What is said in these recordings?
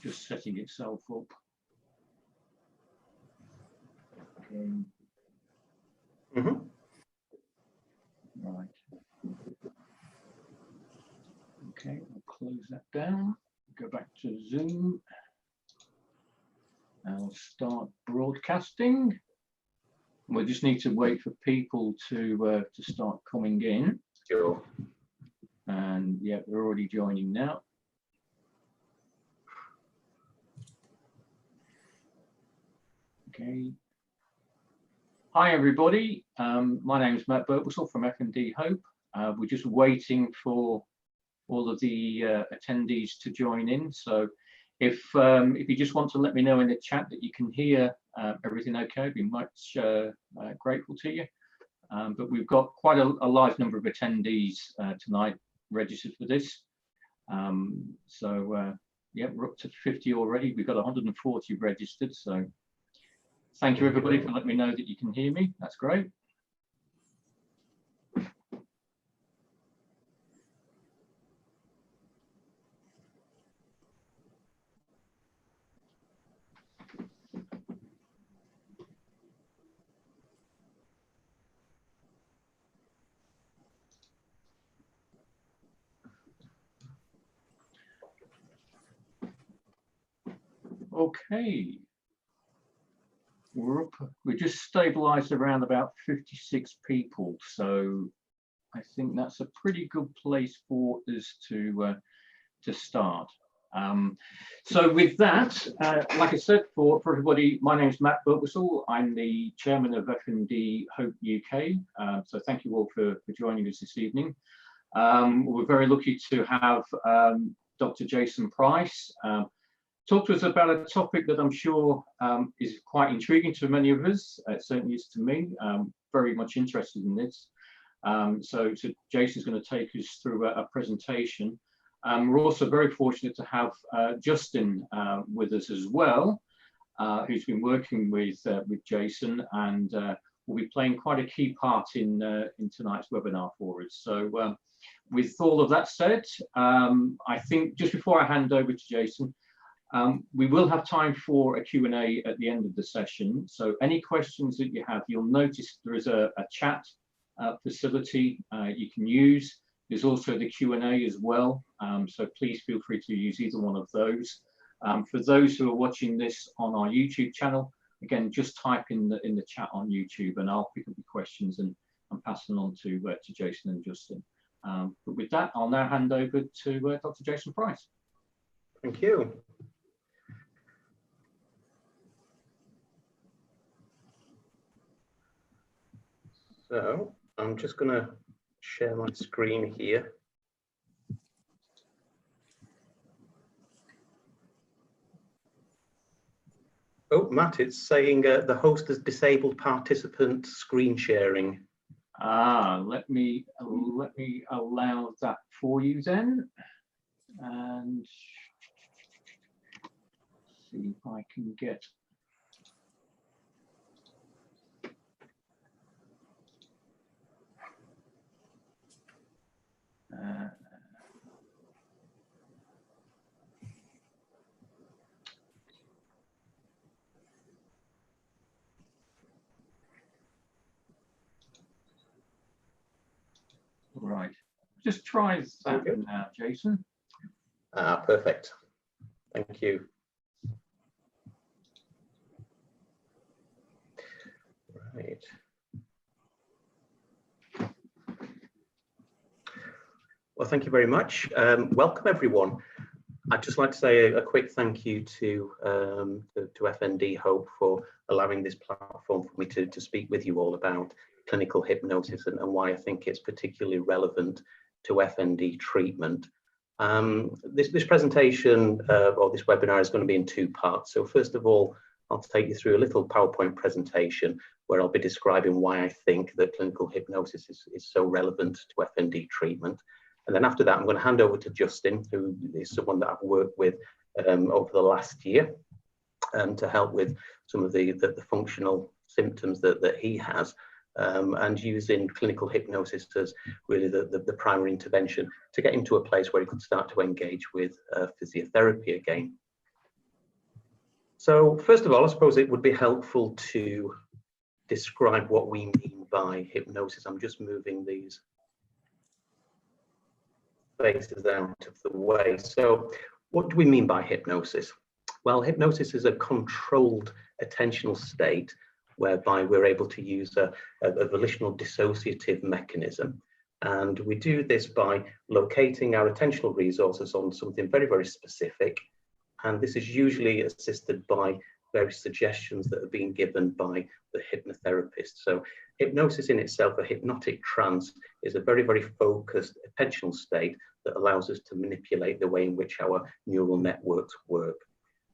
just setting itself up. Okay. Right. Okay, I'll close that down. Go back to Zoom. I'll start broadcasting. We just need to wait for people to start coming in. Sure. And yeah, they're already joining now. Okay. Hi everybody. My name is Matt Burtwhistle from FND Hope. We're just waiting for all of the attendees to join in. So if you just want to let me know in the chat that you can hear everything okay, I'd be much grateful to you. But we've got quite a large number of attendees tonight registered for this. Yeah, we're up to 50 already. We've got 140 registered. So thank you everybody for letting me know that you can hear me. That's great. Okay, we're just stabilized around about 56 people, so I think that's a pretty good place for us to start. So with that, like I said, for everybody, my name is Matt Burtwhistle. I'm the chairman of FND Hope UK. So thank you all for joining us this evening. We're very lucky to have Dr. Jason Price talk to us about a topic that I'm sure is quite intriguing to many of us. It certainly is to me. Very much interested in this. So Jason's going to take us through a presentation. We're also very fortunate to have Justin with us as well, who's been working with Jason and will be playing quite a key part in tonight's webinar for us. So with all of that said, I think just before I hand over to Jason, we will have time for a Q&A at the end of the session. So any questions that you have, you'll notice there is a chat facility you can use. There's also the Q&A as well. So please feel free to use either one of those. For those who are watching this on our YouTube channel, again, just type in the chat on YouTube and I'll pick up the questions and pass them on to Jason and Justin. But with that, I'll now hand over to Dr. Jason Price. Thank you. So I'm just going to share my screen here. Oh, Matt, it's saying the host has disabled participant screen sharing. Let me allow that for you then, and see if I can get. Right, just try that now, Jason. Perfect. Thank you. Right. Well, thank you very much. Welcome, everyone. I'd just like to say a quick thank you to FND Hope for allowing this platform for me to speak with you all about clinical hypnosis and why I think it's particularly relevant to FND treatment. This presentation or this webinar is going to be in two parts. So first of all, I'll take you through a little PowerPoint presentation where I'll be describing why I think that clinical hypnosis is so relevant to FND treatment. And then after that, I'm going to hand over to Justin, who is someone that I've worked with over the last year to help with some of the functional symptoms that he has. And using clinical hypnosis as really the primary intervention to get him to a place where he could start to engage with physiotherapy again. So first of all, I suppose it would be helpful to describe what we mean by hypnosis. I'm just moving these spaces out of the way. So what do we mean by hypnosis? Well, hypnosis is a controlled attentional state whereby we're able to use a volitional dissociative mechanism. And we do this by locating our attentional resources on something very, very specific. And this is usually assisted by various suggestions that are being given by the hypnotherapist. So hypnosis in itself, a hypnotic trance, is a very, very focused attentional state that allows us to manipulate the way in which our neural networks work.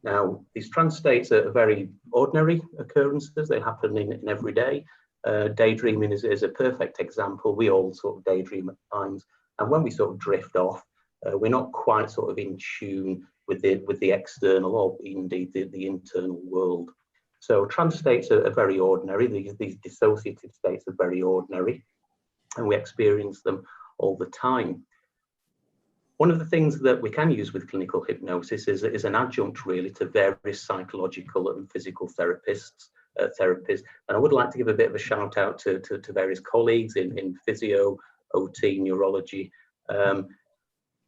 Now, these trance states are very ordinary occurrences. They happen in every day. Daydreaming is a perfect example. We all sort of daydream at times. And when we sort of drift off, we're not quite sort of in tune with the external or indeed the internal world. So trance states are very ordinary. These dissociative states are very ordinary, and we experience them all the time. One of the things that we can use with clinical hypnosis is an adjunct really to various psychological and physical therapies. And I would like to give a bit of a shout out to various colleagues in physio, OT, neurology.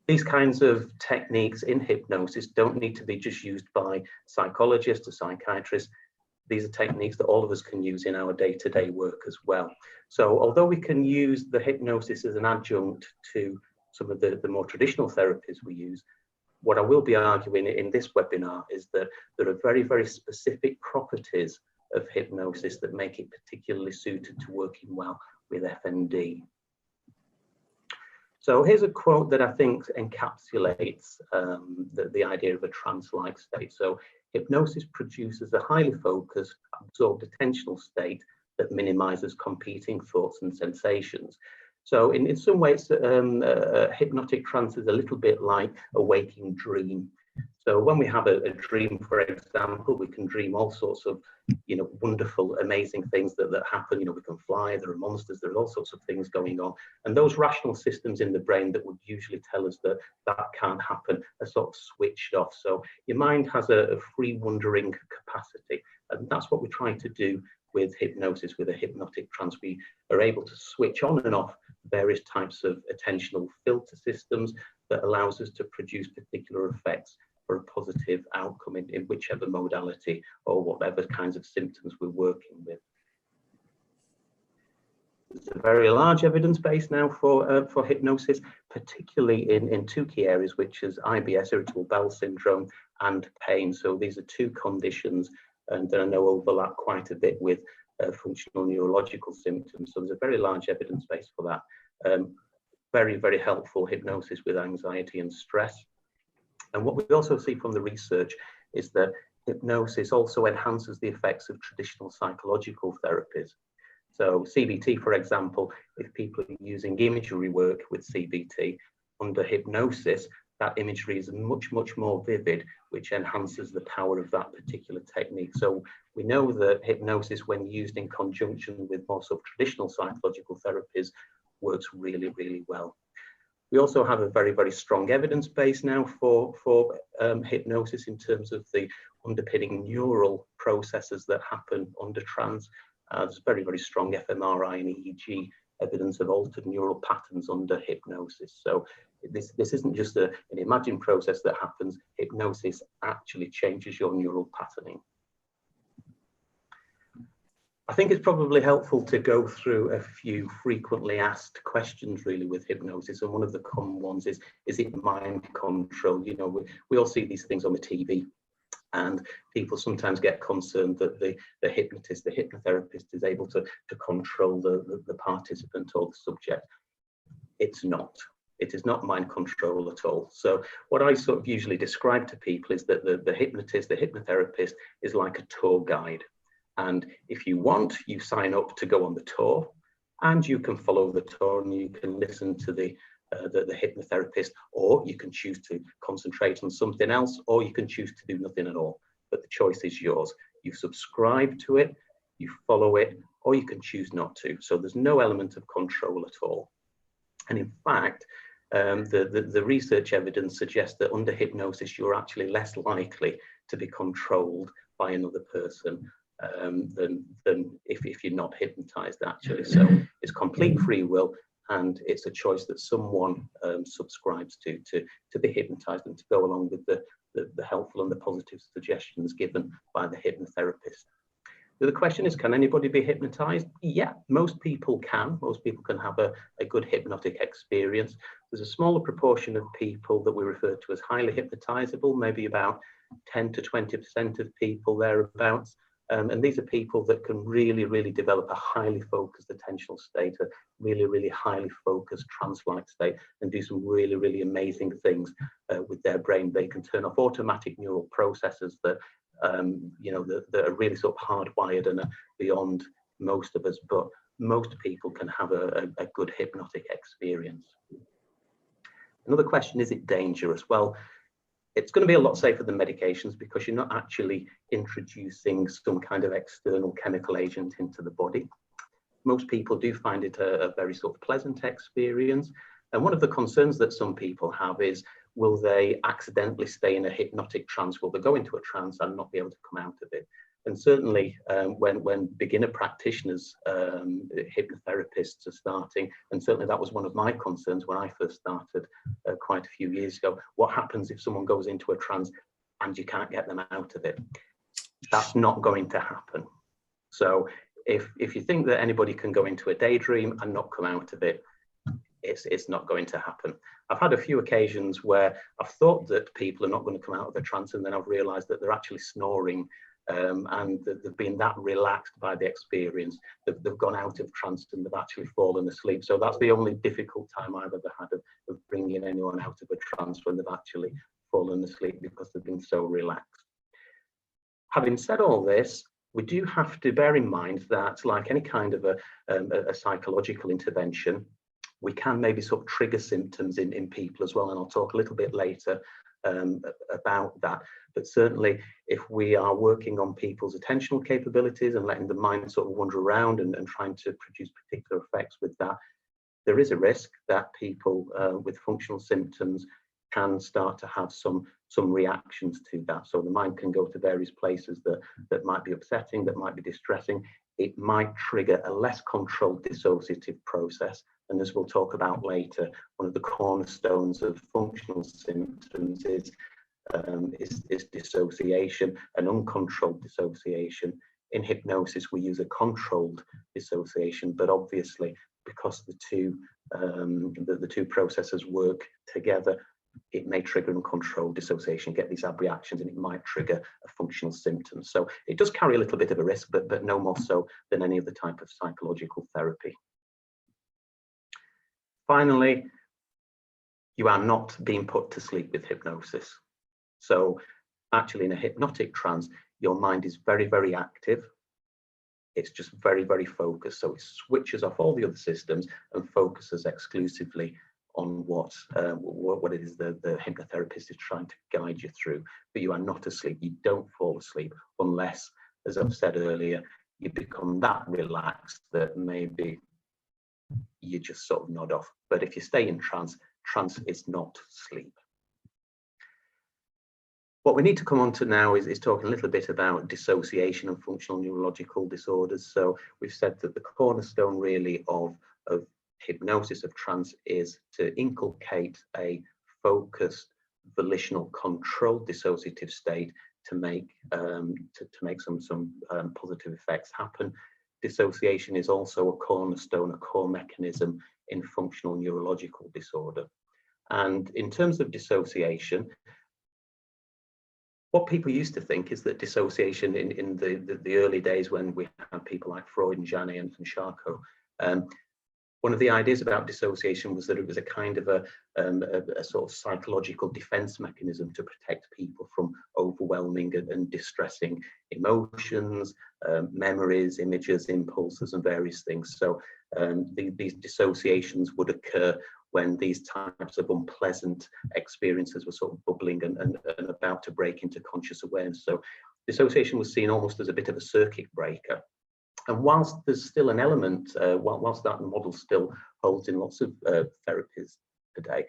These kinds of techniques in hypnosis don't need to be just used by psychologists or psychiatrists. These are techniques that all of us can use in our day-to-day work as well. So although we can use the hypnosis as an adjunct to some of the more traditional therapies we use, what I will be arguing in this webinar is that there are very, very specific properties of hypnosis that make it particularly suited to working well with FND. So here's a quote that I think encapsulates the idea of a trance-like state. So hypnosis produces a highly focused, absorbed attentional state that minimizes competing thoughts and sensations. So in some ways, hypnotic trance is a little bit like a waking dream. So when we have a dream, for example, we can dream all sorts of, wonderful, amazing things that happen. We can fly, there are monsters, there are all sorts of things going on. And those rational systems in the brain that would usually tell us that that can't happen are sort of switched off. So your mind has a free wandering capacity. And that's what we're trying to do with hypnosis, with a hypnotic trance. We are able to switch on and off various types of attentional filter systems that allows us to produce particular effects for a positive outcome in whichever modality or whatever kinds of symptoms we're working with. There's a very large evidence base now for hypnosis, particularly in two key areas, which is IBS, irritable bowel syndrome, and pain. So these are two conditions and that I know overlap quite a bit with functional neurological symptoms. So there's a very large evidence base for that. Very, very helpful hypnosis with anxiety and stress. And what we also see from the research is that hypnosis also enhances the effects of traditional psychological therapies. So CBT, for example, if people are using imagery work with CBT under hypnosis, that imagery is much, much more vivid, which enhances the power of that particular technique. So we know that hypnosis, when used in conjunction with more sort of traditional psychological therapies, works really, really well. We also have a very, very strong evidence base now for hypnosis in terms of the underpinning neural processes that happen under trance. There's very, very strong fMRI and EEG evidence of altered neural patterns under hypnosis. So this isn't just an imagined process that happens. Hypnosis actually changes your neural patterning. I think it's probably helpful to go through a few frequently asked questions really with hypnosis. And one of the common ones is it mind control? We all see these things on the TV. And people sometimes get concerned that the hypnotist, the hypnotherapist is able to control the participant or the subject. It's not. It is not mind control at all. So what I sort of usually describe to people is that the hypnotist, the hypnotherapist is like a tour guide. And if you want, you sign up to go on the tour and you can follow the tour and you can listen to the hypnotherapist, or you can choose to concentrate on something else, or you can choose to do nothing at all. But the choice is yours. You subscribe to it, you follow it, or you can choose not to. So there's no element of control at all. And in fact, the research evidence suggests that under hypnosis, you're actually less likely to be controlled by another person than if you're not hypnotized, actually. So it's complete free will, and it's a choice that someone subscribes to be hypnotized and to go along with the helpful and the positive suggestions given by the hypnotherapist. The question is, can anybody be hypnotized? Yeah, most people can. Most people can have a good hypnotic experience. There's a smaller proportion of people that we refer to as highly hypnotizable, maybe about 10 to 20% of people thereabouts. And these are people that can really, really develop a highly focused attentional state, a really, really highly focused trance-like state, and do some really, really amazing things with their brain. They can turn off automatic neural processes that that are really sort of hardwired and are beyond most of us, but most people can have a good hypnotic experience. Another question, is it dangerous? Well, it's going to be a lot safer than medications because you're not actually introducing some kind of external chemical agent into the body. Most people do find it a very sort of pleasant experience. And one of the concerns that some people have is, will they accidentally stay in a hypnotic trance? Will they go into a trance and not be able to come out of it? And certainly when beginner practitioners, hypnotherapists are starting, and certainly that was one of my concerns when I first started quite a few years ago, what happens if someone goes into a trance and you can't get them out of it? That's not going to happen. So if you think that anybody can go into a daydream and not come out of it, it's not going to happen. I've had a few occasions where I've thought that people are not going to come out of a trance, and then I've realized that they're actually snoring, and they've been that relaxed by the experience that they've gone out of trance and they've actually fallen asleep. So that's the only difficult time I've ever had of bringing anyone out of a trance, when they've actually fallen asleep because they've been so relaxed. Having said all this, we do have to bear in mind that, like any kind of a psychological intervention, we can maybe sort of trigger symptoms in people as well, and I'll talk a little bit later about that. But certainly, if we are working on people's attentional capabilities and letting the mind sort of wander around and trying to produce particular effects with that, there is a risk that people with functional symptoms can start to have some reactions to that. So the mind can go to various places that might be upsetting, that might be distressing. It might trigger a less controlled dissociative process. And as we'll talk about later, one of the cornerstones of functional symptoms is dissociation, an uncontrolled dissociation. In hypnosis, we use a controlled dissociation, but obviously, because the two processes work together, it may trigger uncontrolled dissociation, get these ab reactions, and it might trigger a functional symptom. So it does carry a little bit of a risk, but no more so than any other type of psychological therapy. Finally, you are not being put to sleep with hypnosis. So actually, in a hypnotic trance, your mind is very, very active. It's just very, very focused. So it switches off all the other systems and focuses exclusively on what it is the hypnotherapist is trying to guide you through. But you are not asleep. You don't fall asleep unless, as I've said earlier, you become that relaxed that maybe you just sort of nod off. But if you stay in trance, trance is not sleep. What we need to come on to now is talking a little bit about dissociation and functional neurological disorders. So we've said that the cornerstone really of hypnosis of trance is to inculcate a focused, volitional, controlled dissociative state to make some positive effects happen. Dissociation is also a cornerstone, a core mechanism in functional neurological disorder. And in terms of dissociation, what people used to think is that dissociation in the early days, when we had people like Freud and Janet and Charcot, one of the ideas about dissociation was that it was a kind of a sort of psychological defense mechanism to protect people from overwhelming and distressing emotions, memories, images, impulses, and various things. So these dissociations would occur when these types of unpleasant experiences were sort of bubbling and about to break into conscious awareness. So dissociation was seen almost as a bit of a circuit breaker. And whilst there's still an element, whilst that model still holds in lots of therapies today,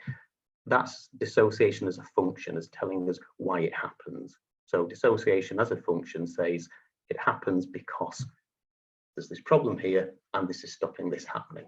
that's dissociation as a function, as telling us why it happens. So dissociation as a function says it happens because there's this problem here and this is stopping this happening.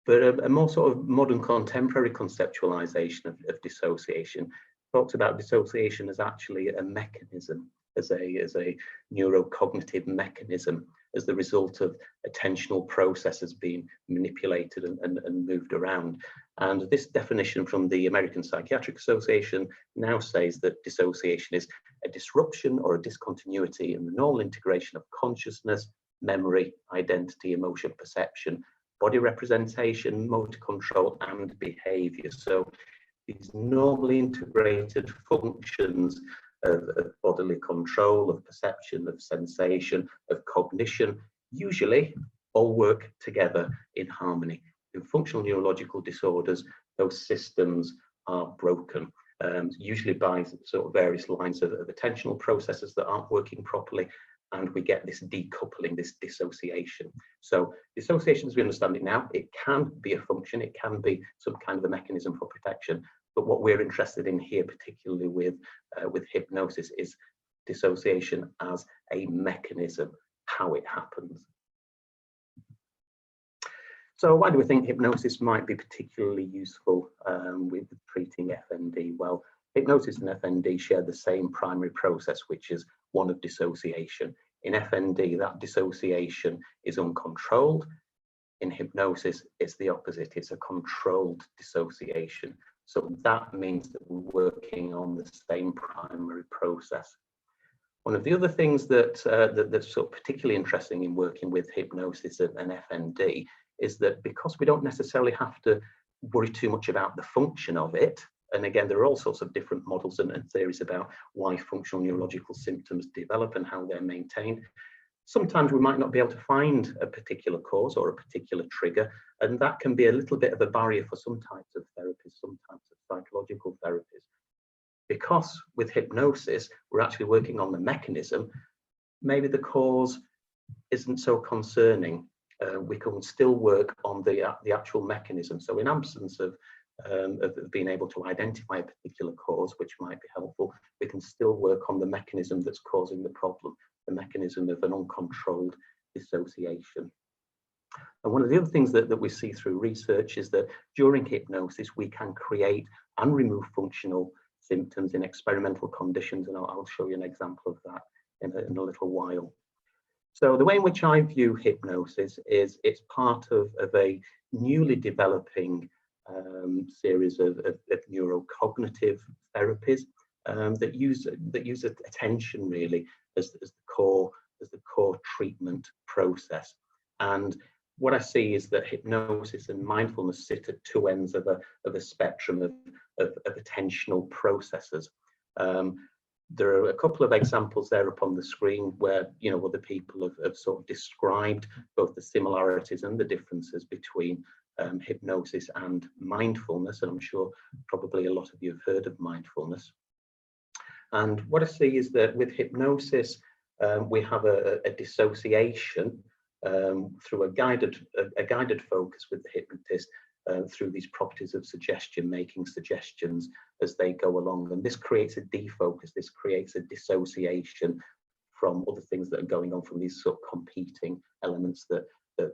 But a more sort of modern contemporary conceptualization of dissociation talks about dissociation as actually a mechanism, as a neurocognitive mechanism, as the result of attentional processes being manipulated and moved around. And this definition from the American Psychiatric Association now says that dissociation is a disruption or a discontinuity in the normal integration of consciousness, memory, identity, emotion, perception, body representation, motor control, and behavior. So these normally integrated functions of bodily control, of perception, of sensation, of cognition, usually all work together in harmony. In functional neurological disorders, those systems are broken, usually by sort of various lines of attentional processes that aren't working properly, and we get this decoupling, this dissociation. So dissociation, as we understand it now, it can be a function, it can be some kind of a mechanism for protection, but what we're interested in here, particularly with hypnosis, is dissociation as a mechanism, how it happens. So why do we think hypnosis might be particularly useful with treating FND? Well, hypnosis and FND share the same primary process, which is one of dissociation. In FND, that dissociation is uncontrolled. In hypnosis, it's the opposite. It's a controlled dissociation. So that means that we're working on the same primary process. One of the other things that's sort of particularly interesting in working with hypnosis and FND is that because we don't necessarily have to worry too much about the function of it, and again, there are all sorts of different models and theories about why functional neurological symptoms develop and how they're maintained. Sometimes we might not be able to find a particular cause or a particular trigger, and that can be a little bit of a barrier for some types of therapies, some types of psychological therapies. Because with hypnosis, we're actually working on the mechanism, maybe the cause isn't so concerning. We can still work on the actual mechanism. So in absence of being able to identify a particular cause, which might be helpful, we can still work on the mechanism that's causing the problem, the mechanism of an uncontrolled dissociation. And one of the other things that we see through research is that during hypnosis, we can create and remove functional symptoms in experimental conditions, and I'll show you an example of that in a little while. So the way in which I view hypnosis is it's part of a newly developing series of neurocognitive therapies that use attention really as the core treatment process. And what I see is that hypnosis and mindfulness sit at two ends of a spectrum of attentional processes. There are a couple of examples there up on the screen where other people have sort of described both the similarities and the differences between hypnosis and mindfulness, and I'm sure probably a lot of you have heard of mindfulness. And what I see is that with hypnosis, we have a dissociation through a guided focus with the hypnotist through these properties of suggestion, making suggestions as they go along. And this creates a defocus, this creates a dissociation from other things that are going on, from these sort of competing elements that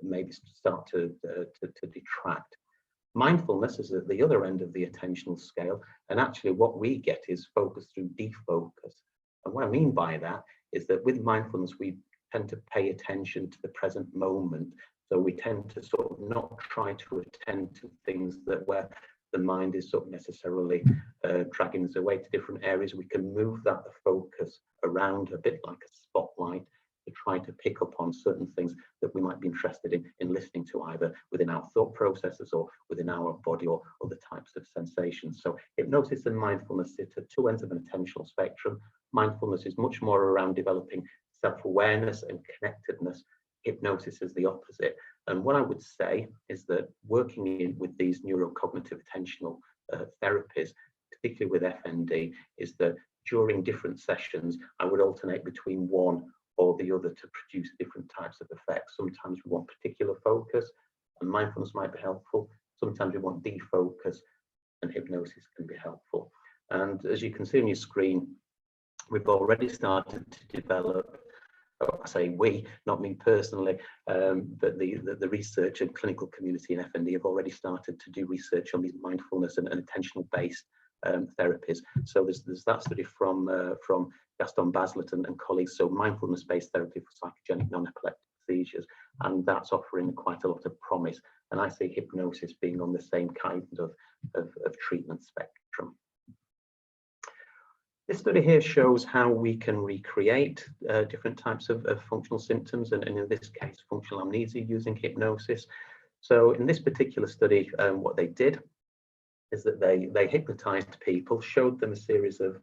maybe start to detract. Mindfulness is at the other end of the attentional scale, and actually what we get is focus through defocus. And what I mean by that is that with mindfulness, we tend to pay attention to the present moment. So we tend to sort of not try to attend to things where the mind is sort of necessarily dragging us away to different areas. We can move that focus around a bit like a spotlight to try to pick up on certain things that we might be interested in listening to, either within our thought processes or within our body or other types of sensations. So hypnosis and mindfulness sit at two ends of an attentional spectrum. Mindfulness is much more around developing self-awareness and connectedness. Hypnosis is the opposite. And what I would say is that working with these neurocognitive attentional therapies, particularly with FND, is that during different sessions, I would alternate between one or the other to produce different types of effects. Sometimes we want particular focus, and mindfulness might be helpful. Sometimes we want defocus, and hypnosis can be helpful. And as you can see on your screen, we've already started to develop, I say we, not me personally, but the research and clinical community in FND have already started to do research on these mindfulness and attentional-based therapies. So there's that study from Gaston Baslet and colleagues, so mindfulness-based therapy for psychogenic non-epileptic seizures, and that's offering quite a lot of promise. And I see hypnosis being on the same kind of treatment spectrum. This study here shows how we can recreate different types of functional symptoms, and in this case, functional amnesia using hypnosis. So in this particular study, what they did is that they hypnotized people, showed them a series of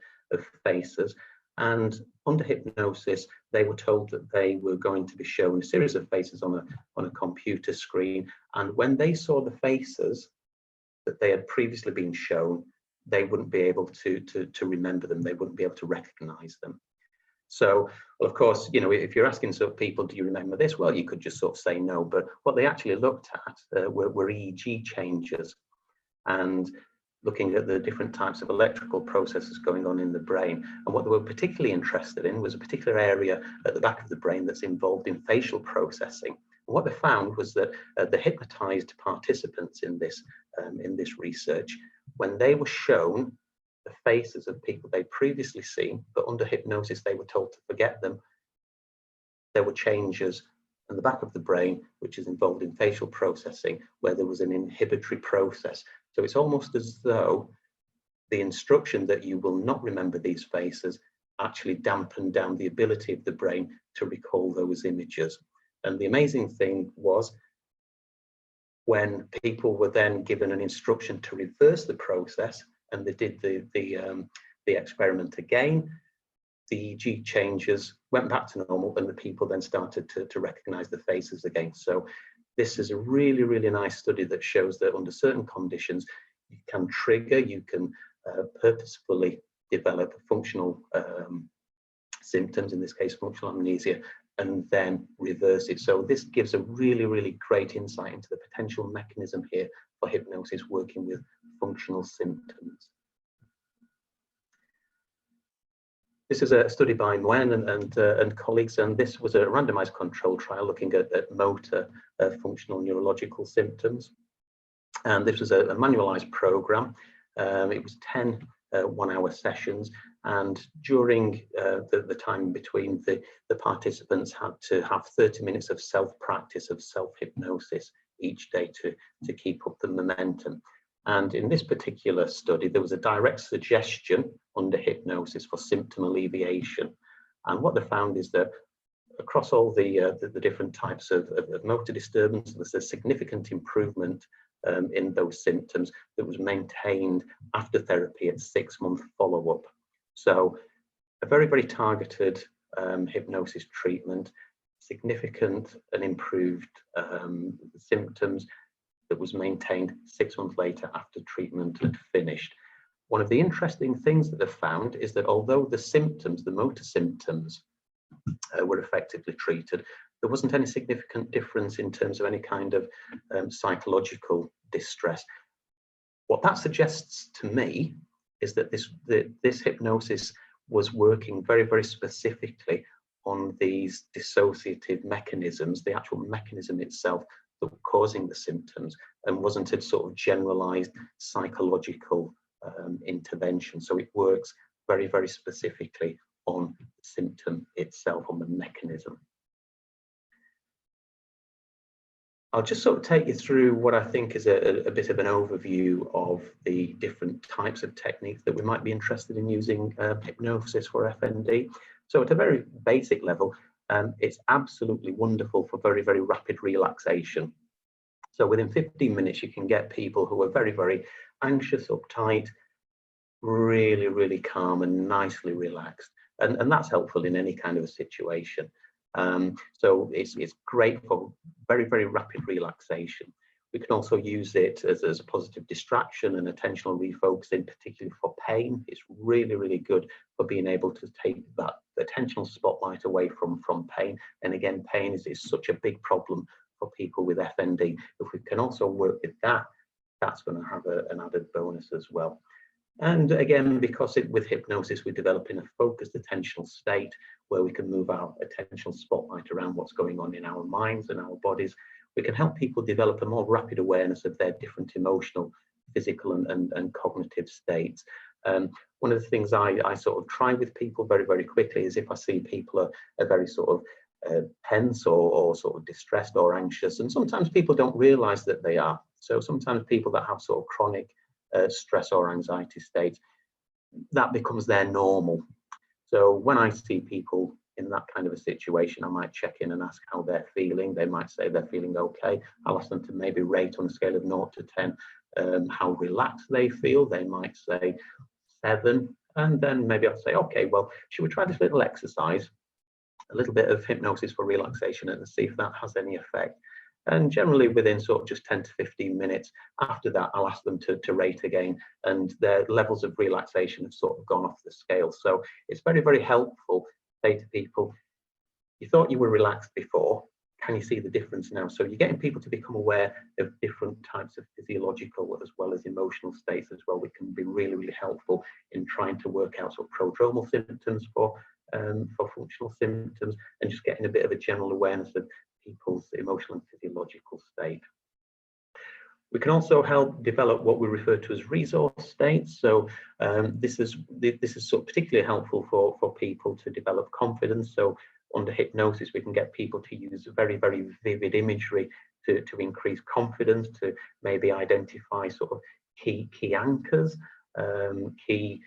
faces, and under hypnosis, they were told that they were going to be shown a series of faces on a computer screen. And when they saw the faces that they had previously been shown, they wouldn't be able to remember them. They wouldn't be able to recognize them. So, well, of course, you know, if you're asking sort of people, do you remember this? Well, you could just sort of say no. But what they actually looked at were EEG changes, and looking at the different types of electrical processes going on in the brain. And what they were particularly interested in was a particular area at the back of the brain that's involved in facial processing. And what they found was that the hypnotized participants in this research, when they were shown the faces of people they'd previously seen, but under hypnosis they were told to forget them, there were changes in the back of the brain, which is involved in facial processing, where there was an inhibitory process. So it's almost as though the instruction that you will not remember these faces actually dampened down the ability of the brain to recall those images. And the amazing thing was, when people were then given an instruction to reverse the process, and they did the experiment again, the EEG changes went back to normal, and the people then started to recognize the faces again. So this is a really, really nice study that shows that under certain conditions, you can trigger, you can purposefully develop functional symptoms, in this case, functional amnesia, and then reverse it. So this gives a really, really great insight into the potential mechanism here for hypnosis working with functional symptoms. This is a study by Nguyen and colleagues, and this was a randomized control trial looking at motor functional neurological symptoms. And this was a manualized program. It was 10 one-hour sessions, and during the time between, the participants had to have 30 minutes of self-practice of self-hypnosis each day to keep up the momentum. And in this particular study, there was a direct suggestion under hypnosis for symptom alleviation. And what they found is that across all the different types of motor disturbance, there's a significant improvement in those symptoms that was maintained after therapy at 6-month follow-up. So a very, very targeted hypnosis treatment, significant and improved symptoms that was maintained 6 months later after treatment had finished. One of the interesting things that they've found is that although the symptoms, the motor symptoms, were effectively treated, there wasn't any significant difference in terms of any kind of psychological distress. What that suggests to me is that this hypnosis was working very, very specifically on these dissociative mechanisms, the actual mechanism itself that were causing the symptoms, and wasn't a sort of generalized psychological intervention. So it works very, very specifically on the symptom itself, on the mechanism. I'll just sort of take you through what I think is a bit of an overview of the different types of techniques that we might be interested in using hypnosis for FND. So at a very basic level, it's absolutely wonderful for very, very rapid relaxation. So within 15 minutes, you can get people who are very, very anxious, uptight, really, really calm and nicely relaxed. And that's helpful in any kind of a situation. So it's great for very, very rapid relaxation. We can also use it as a positive distraction and attentional refocusing, particularly for pain. It's really, really good for being able to take that attentional spotlight away from pain. And again, pain is such a big problem for people with FND. If we can also work with that, that's going to have an added bonus as well. And again, because with hypnosis, we're developing a focused attentional state where we can move our attentional spotlight around what's going on in our minds and our bodies. We can help people develop a more rapid awareness of their different emotional, physical and cognitive states. One of the things I sort of try with people very, very quickly is if I see people are very sort of tense or sort of distressed or anxious, and sometimes people don't realize that they are. So sometimes people that have sort of chronic stress or anxiety states, that becomes their normal. So when I see people in that kind of a situation, I might check in and ask how they're feeling. They might say they're feeling okay. I'll ask them to maybe rate on a scale of 0 to 10 how relaxed they feel. They might say 7, and then maybe I'll say, okay, well, should we try this little exercise, a little bit of hypnosis for relaxation, and see if that has any effect. And generally within sort of just 10 to 15 minutes after that, I'll ask them to rate again, and their levels of relaxation have sort of gone off the scale. So it's very, very helpful to say to people, you thought you were relaxed before, can you see the difference now? So you're getting people to become aware of different types of physiological as well as emotional states as well, which can be really, really helpful in trying to work out sort of prodromal symptoms for functional symptoms, and just getting a bit of a general awareness of people's emotional and physiological state. We can also help develop what we refer to as resource states. So this is sort of particularly helpful for people to develop confidence. So under hypnosis, we can get people to use very, very vivid imagery to increase confidence, to maybe identify sort of key anchors, key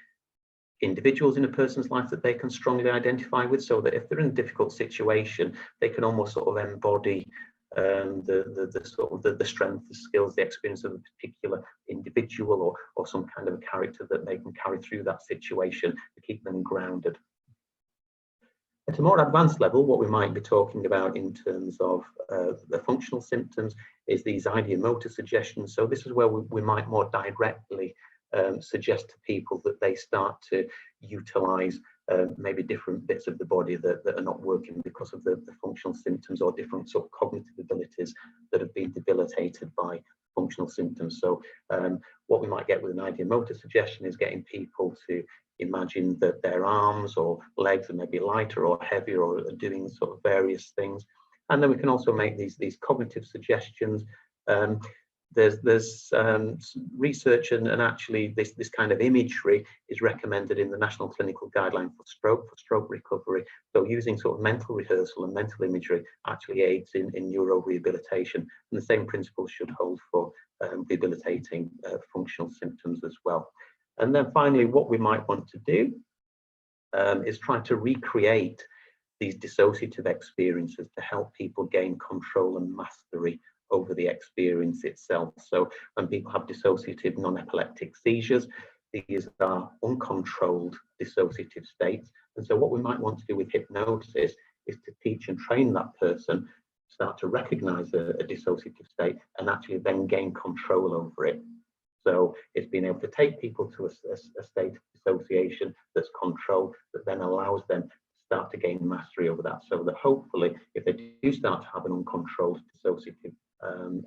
individuals in a person's life that they can strongly identify with, so that if they're in a difficult situation, they can almost sort of embody the strength, the skills, the experience of a particular individual or some kind of a character that they can carry through that situation to keep them grounded. At a more advanced level, what we might be talking about in terms of the functional symptoms is these ideomotor suggestions. So this is where we might more directly suggest to people that they start to utilize maybe different bits of the body that are not working because of the functional symptoms, or different sort of cognitive abilities that have been debilitated by functional symptoms. So what we might get with an ideomotor suggestion is getting people to imagine that their arms or legs are maybe lighter or heavier, or are doing sort of various things. And then we can also make these cognitive suggestions. There's research and actually this kind of imagery is recommended in the National Clinical Guideline for stroke recovery. So using sort of mental rehearsal and mental imagery actually aids in neurorehabilitation, and the same principles should hold for rehabilitating functional symptoms as well. And then finally, what we might want to do is try to recreate these dissociative experiences to help people gain control and mastery over the experience itself. So when people have dissociative non-epileptic seizures, these are uncontrolled dissociative states. And so what we might want to do with hypnosis is to teach and train that person, start to recognize a dissociative state and actually then gain control over it. So it's being able to take people to a state of dissociation that's controlled, that then allows them to start to gain mastery over that. So that hopefully, if they do start to have an uncontrolled dissociative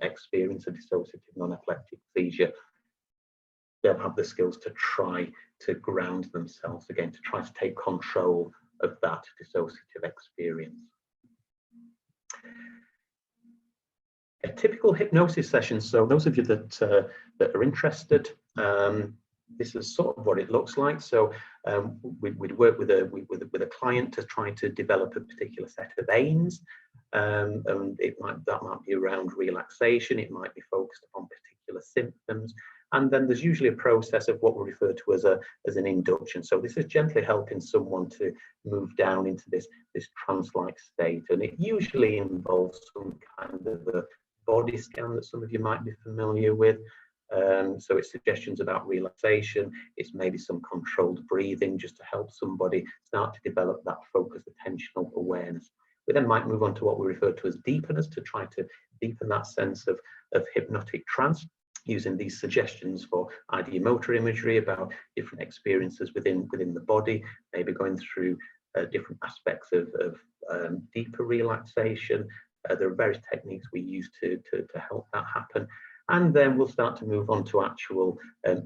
experience, a dissociative non-epileptic seizure, they'll have the skills to try to ground themselves again, to try to take control of that dissociative experience. A typical hypnosis session, so those of you that are interested, this is sort of what it looks like. So we'd work with a client to try to develop a particular set of aims, and that might be around relaxation, it might be focused upon particular symptoms, and then there's usually a process of what we refer to as an induction. So this is gently helping someone to move down into this trance-like state, and it usually involves some kind of a body scan that some of you might be familiar with. So it's suggestions about relaxation, it's maybe some controlled breathing just to help somebody start to develop that focused attentional awareness. We then might move on to what we refer to as deepeners, to try to deepen that sense of hypnotic trance, using these suggestions for ideomotor imagery about different experiences within the body, maybe going through different aspects of deeper relaxation. There are various techniques we use to help that happen. And then we'll start to move on to actual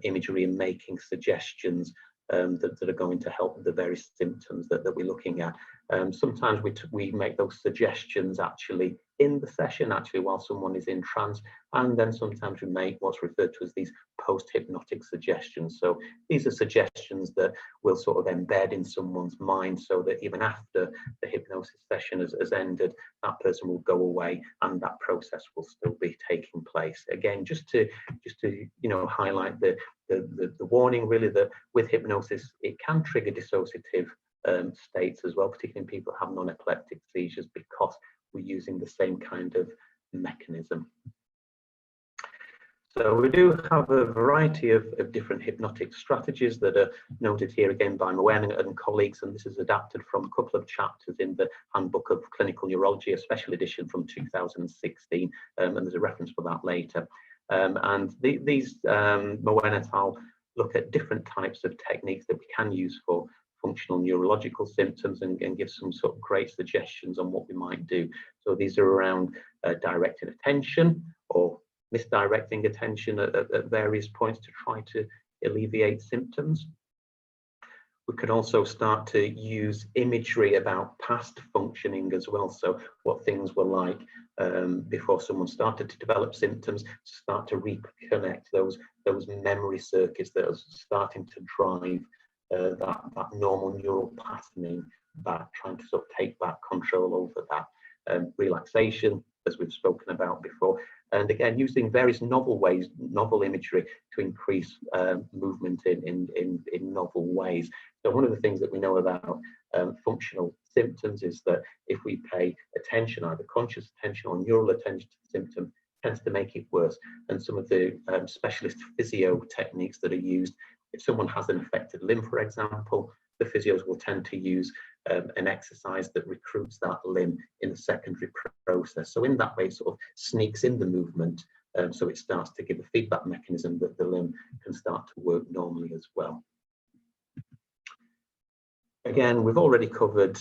imagery and making suggestions that are going to help with the various symptoms that we're looking at. Sometimes we make those suggestions actually in the session, actually while someone is in trance, and then sometimes we make what's referred to as these post-hypnotic suggestions. So these are suggestions that will sort of embed in someone's mind, so that even after the hypnosis session has ended, that person will go away and that process will still be taking place. Again, just to highlight the warning really, that with hypnosis it can trigger dissociative states as well, particularly in people who have non-epileptic seizures, because we're using the same kind of mechanism. So we do have a variety of different hypnotic strategies that are noted here again by Moen and colleagues, and this is adapted from a couple of chapters in the Handbook of Clinical Neurology, a special edition from 2016, and there's a reference for that later. These Moen et al. Look at different types of techniques that we can use for functional neurological symptoms and give some sort of great suggestions on what we might do. So these are around directed attention or misdirecting attention at various points to try to alleviate symptoms. We can also start to use imagery about past functioning as well. So what things were like before someone started to develop symptoms, to start to reconnect those memory circuits that are starting to drive that normal neural patterning back, trying to sort of take back control over that. Relaxation, as we've spoken about before, and again using various novel ways, novel imagery to increase movement in novel ways. So one of the things that we know about functional symptoms is that if we pay attention, either conscious attention or neural attention to the symptom, tends to make it worse. And some of the specialist physio techniques that are used, if someone has an affected limb, for example, the physios will tend to use an exercise that recruits that limb in a secondary process. So in that way, it sort of sneaks in the movement, so it starts to give a feedback mechanism that the limb can start to work normally as well. Again, we've already covered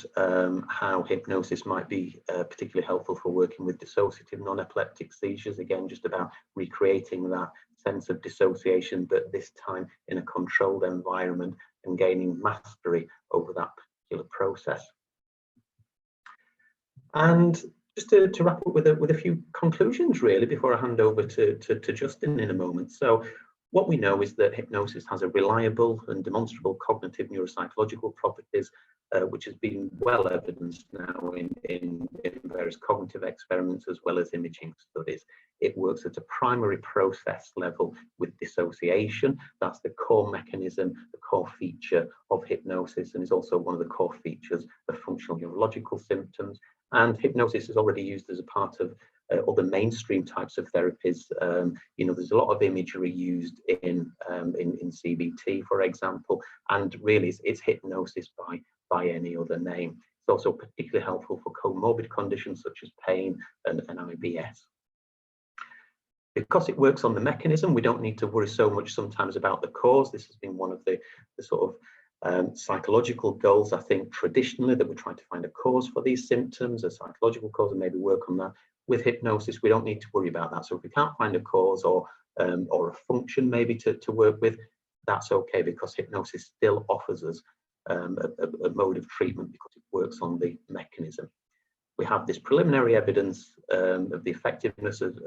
how hypnosis might be particularly helpful for working with dissociative non-epileptic seizures. Again, just about recreating that sense of dissociation, but this time in a controlled environment and gaining mastery over that particular process. And just to wrap up with a few conclusions really before I hand over to Justin in a moment. So what we know is that hypnosis has a reliable and demonstrable cognitive neuropsychological properties, which has been well evidenced now in various cognitive experiments as well as imaging studies. It works at a primary process level with dissociation. That's the core mechanism, the core feature of hypnosis, and is also one of the core features of functional neurological symptoms. And hypnosis is already used as a part of other mainstream types of therapies. There's a lot of imagery used in CBT, for example, and really it's hypnosis by any other name. It's also particularly helpful for comorbid conditions such as pain and IBS. Because it works on the mechanism, we don't need to worry so much sometimes about the cause. This has been one of the sort of psychological goals, I think, traditionally, that we're trying to find a cause for these symptoms, a psychological cause, and maybe work on that. With hypnosis, we don't need to worry about that. So if we can't find a cause or a function maybe to work with, that's okay, because hypnosis still offers us a mode of treatment because it works on the mechanism. We have this preliminary evidence of the effectiveness of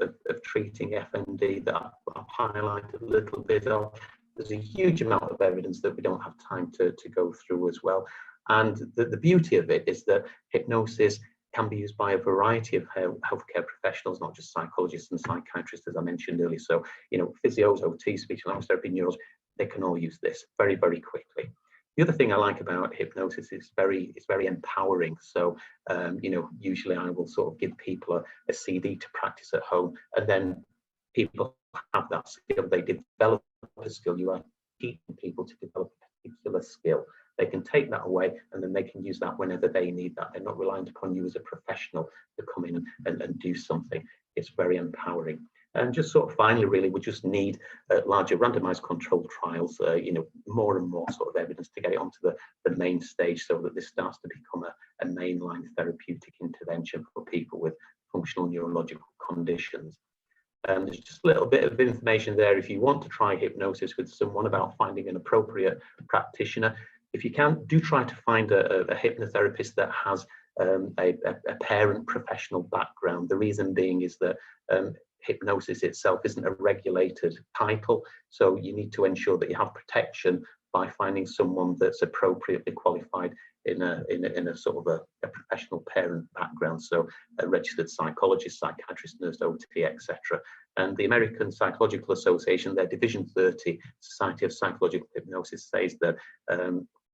treating FND that I've highlighted a little bit of. There's a huge amount of evidence that we don't have time to go through as well. And the beauty of it is that hypnosis can be used by a variety of healthcare professionals, not just psychologists and psychiatrists, as I mentioned earlier. So, physios, OT, speech and language therapy, neurologists, they can all use this very, very quickly. The other thing I like about hypnosis is it's very empowering. So, usually I will sort of give people a CD to practice at home, and then people have that skill. They develop a skill. You are teaching people to develop a particular skill. They can take that away and then they can use that whenever they need that. They're not reliant upon you as a professional to come in and do something. It's very empowering. And just sort of finally, really, we just need larger randomized controlled trials, more and more sort of evidence to get it onto the main stage, so that this starts to become a mainline therapeutic intervention for people with functional neurological conditions. There's just a little bit of information there if you want to try hypnosis with someone about finding an appropriate practitioner. If you can, do try to find a hypnotherapist that has a parent professional background. The reason being is that hypnosis itself isn't a regulated title, so you need to ensure that you have protection by finding someone that's appropriately qualified in a sort of a professional parent background, so a registered psychologist, psychiatrist, nurse, OT, etc. And the American Psychological Association, their Division 30, Society of Psychological Hypnosis, says that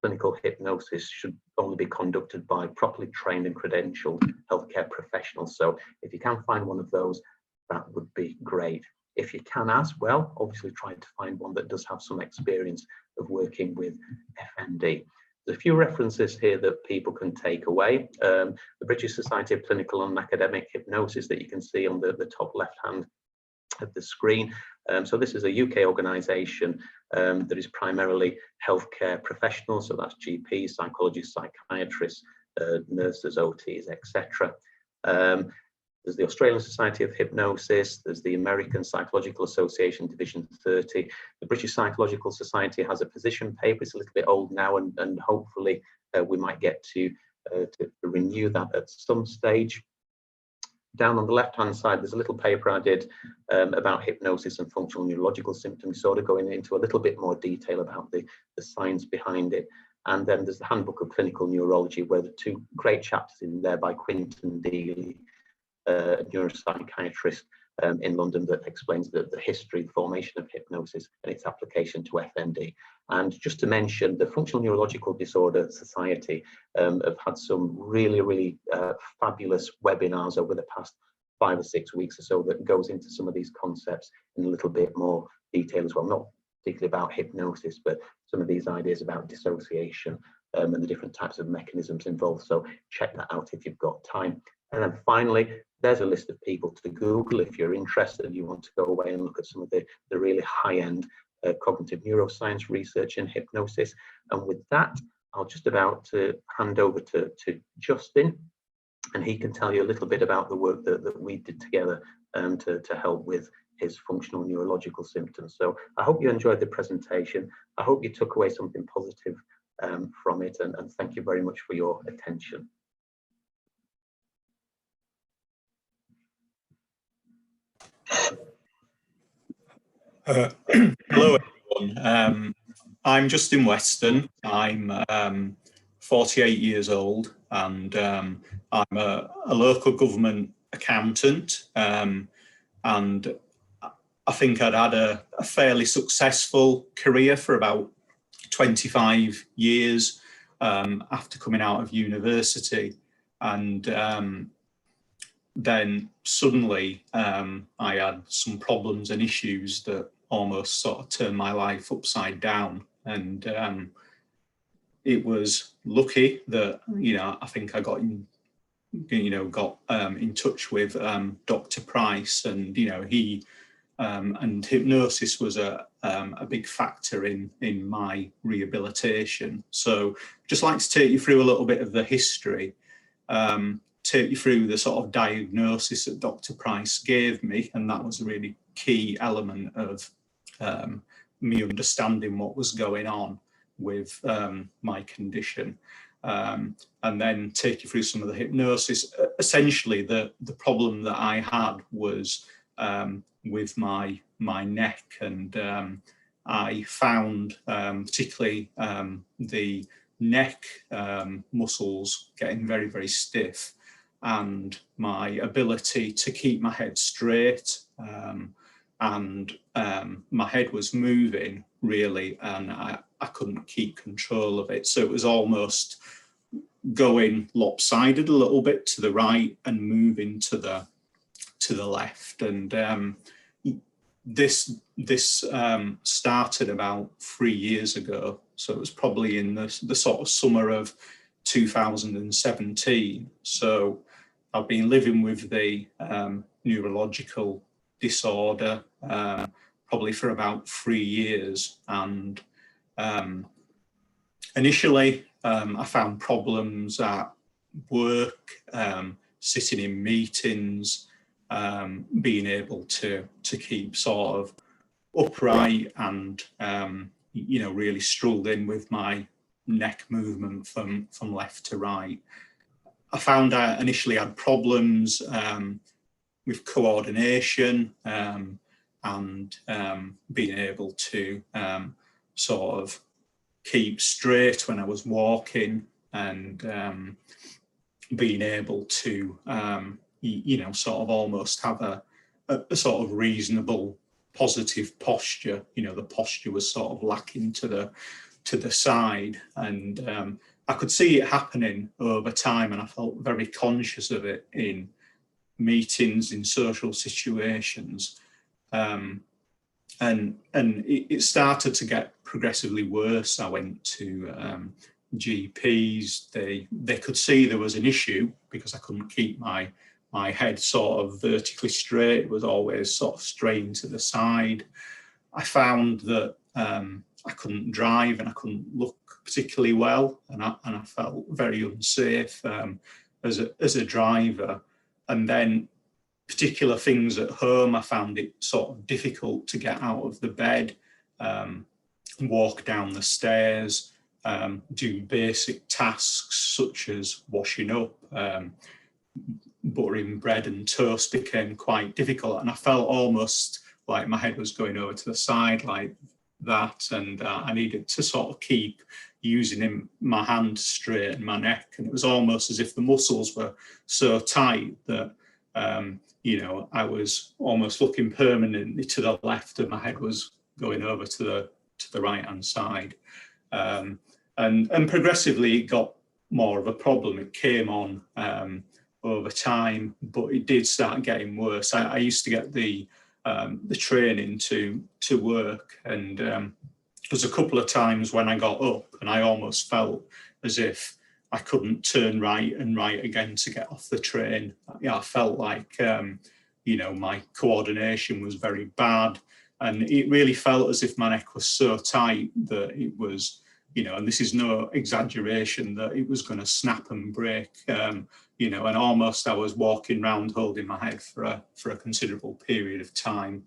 clinical hypnosis should only be conducted by properly trained and credentialed healthcare professionals. So if you can find one of those, that would be great. If you can as well, obviously try to find one that does have some experience of working with FND. There's a few references here that people can take away. The British Society of Clinical and Academic Hypnosis that you can see on the top left hand of the screen. So this is a UK organisation that is primarily healthcare professionals, so that's GPs, psychologists, psychiatrists, nurses, OTs, etc. There's the Australian Society of Hypnosis, there's the American Psychological Association Division 30. The British Psychological Society has a position paper. It's a little bit old now, and hopefully we might get to renew that at some stage. Down on the left-hand side, there's a little paper I did about hypnosis and functional neurological symptom disorder, going into a little bit more detail about the science behind it. And then there's the Handbook of Clinical Neurology, where the two great chapters in there by Quinton Deely, a neuropsychiatrist in London, that explains the history, the formation of hypnosis and its application to FND. And just to mention, the Functional Neurological Disorder Society have had some really fabulous webinars over the past 5 or 6 weeks or so that goes into some of these concepts in a little bit more detail as well, not particularly about hypnosis, but some of these ideas about dissociation and the different types of mechanisms involved. So check that out if you've got time. And then finally, there's a list of people to Google if you're interested and you want to go away and look at some of the really high-end cognitive neuroscience research in hypnosis. And with that, I'll just about to hand over to Justin, and he can tell you a little bit about the work that we did together to help with his functional neurological symptoms. So I hope you enjoyed the presentation. I hope you took away something positive from it, and thank you very much for your attention. Hello everyone, I'm Justin Weston. I'm 48 years old, and I'm a local government accountant, and I think I'd had a fairly successful career for about 25 years after coming out of university, and then suddenly I had some problems and issues that almost sort of turned my life upside down. And it was lucky that, I think I got in touch with Dr. Price, and he and hypnosis was a big factor in my rehabilitation. So just like to take you through a little bit of the history. Take you through the sort of diagnosis that Dr. Price gave me, and that was a really key element of me understanding what was going on with my condition, and then take you through some of the hypnosis. Essentially, the problem that I had was with my neck, and I found particularly the neck muscles getting very stiff, and my ability to keep my head straight, and my head was moving really, and I couldn't keep control of it. So it was almost going lopsided a little bit to the right and moving to the left. And this started about 3 years ago. So it was probably in the sort of summer of 2017. So I've been living with the neurological disorder probably for about 3 years. And initially I found problems at work, sitting in meetings, being able to keep sort of upright, and you know, really struggled in with my neck movement from left to right. I found I initially had problems with coordination and being able to sort of keep straight when I was walking, and being able to you know, sort of almost have a sort of reasonable positive posture. You know, the posture was sort of lacking to the side, and I could see it happening over time, and I felt very conscious of it in meetings, in social situations, and it started to get progressively worse. I went to GPs. They could see there was an issue because I couldn't keep my head sort of vertically straight. It was always sort of straying to the side. I found that I couldn't drive and I couldn't look particularly well, and I felt very unsafe as a driver. And then particular things at home, I found it sort of difficult to get out of the bed, walk down the stairs, do basic tasks such as washing up. Buttering bread and toast became quite difficult, and I felt almost like my head was going over to the side like that, and I needed to sort of keep using my hand to straighten my neck, and it was almost as if the muscles were so tight that you know, I was almost looking permanently to the left and my head was going over to the right hand side, and progressively it got more of a problem. It came on over time, but it did start getting worse. I used to get the training to work, and there was a couple of times when I got up and I almost felt as if I couldn't turn right and right again to get off the train. Yeah, I felt like you know, my coordination was very bad, and it really felt as if my neck was so tight that it was, you know, and this is no exaggeration, that it was going to snap and break. You know, and almost I was walking around holding my head for a considerable period of time.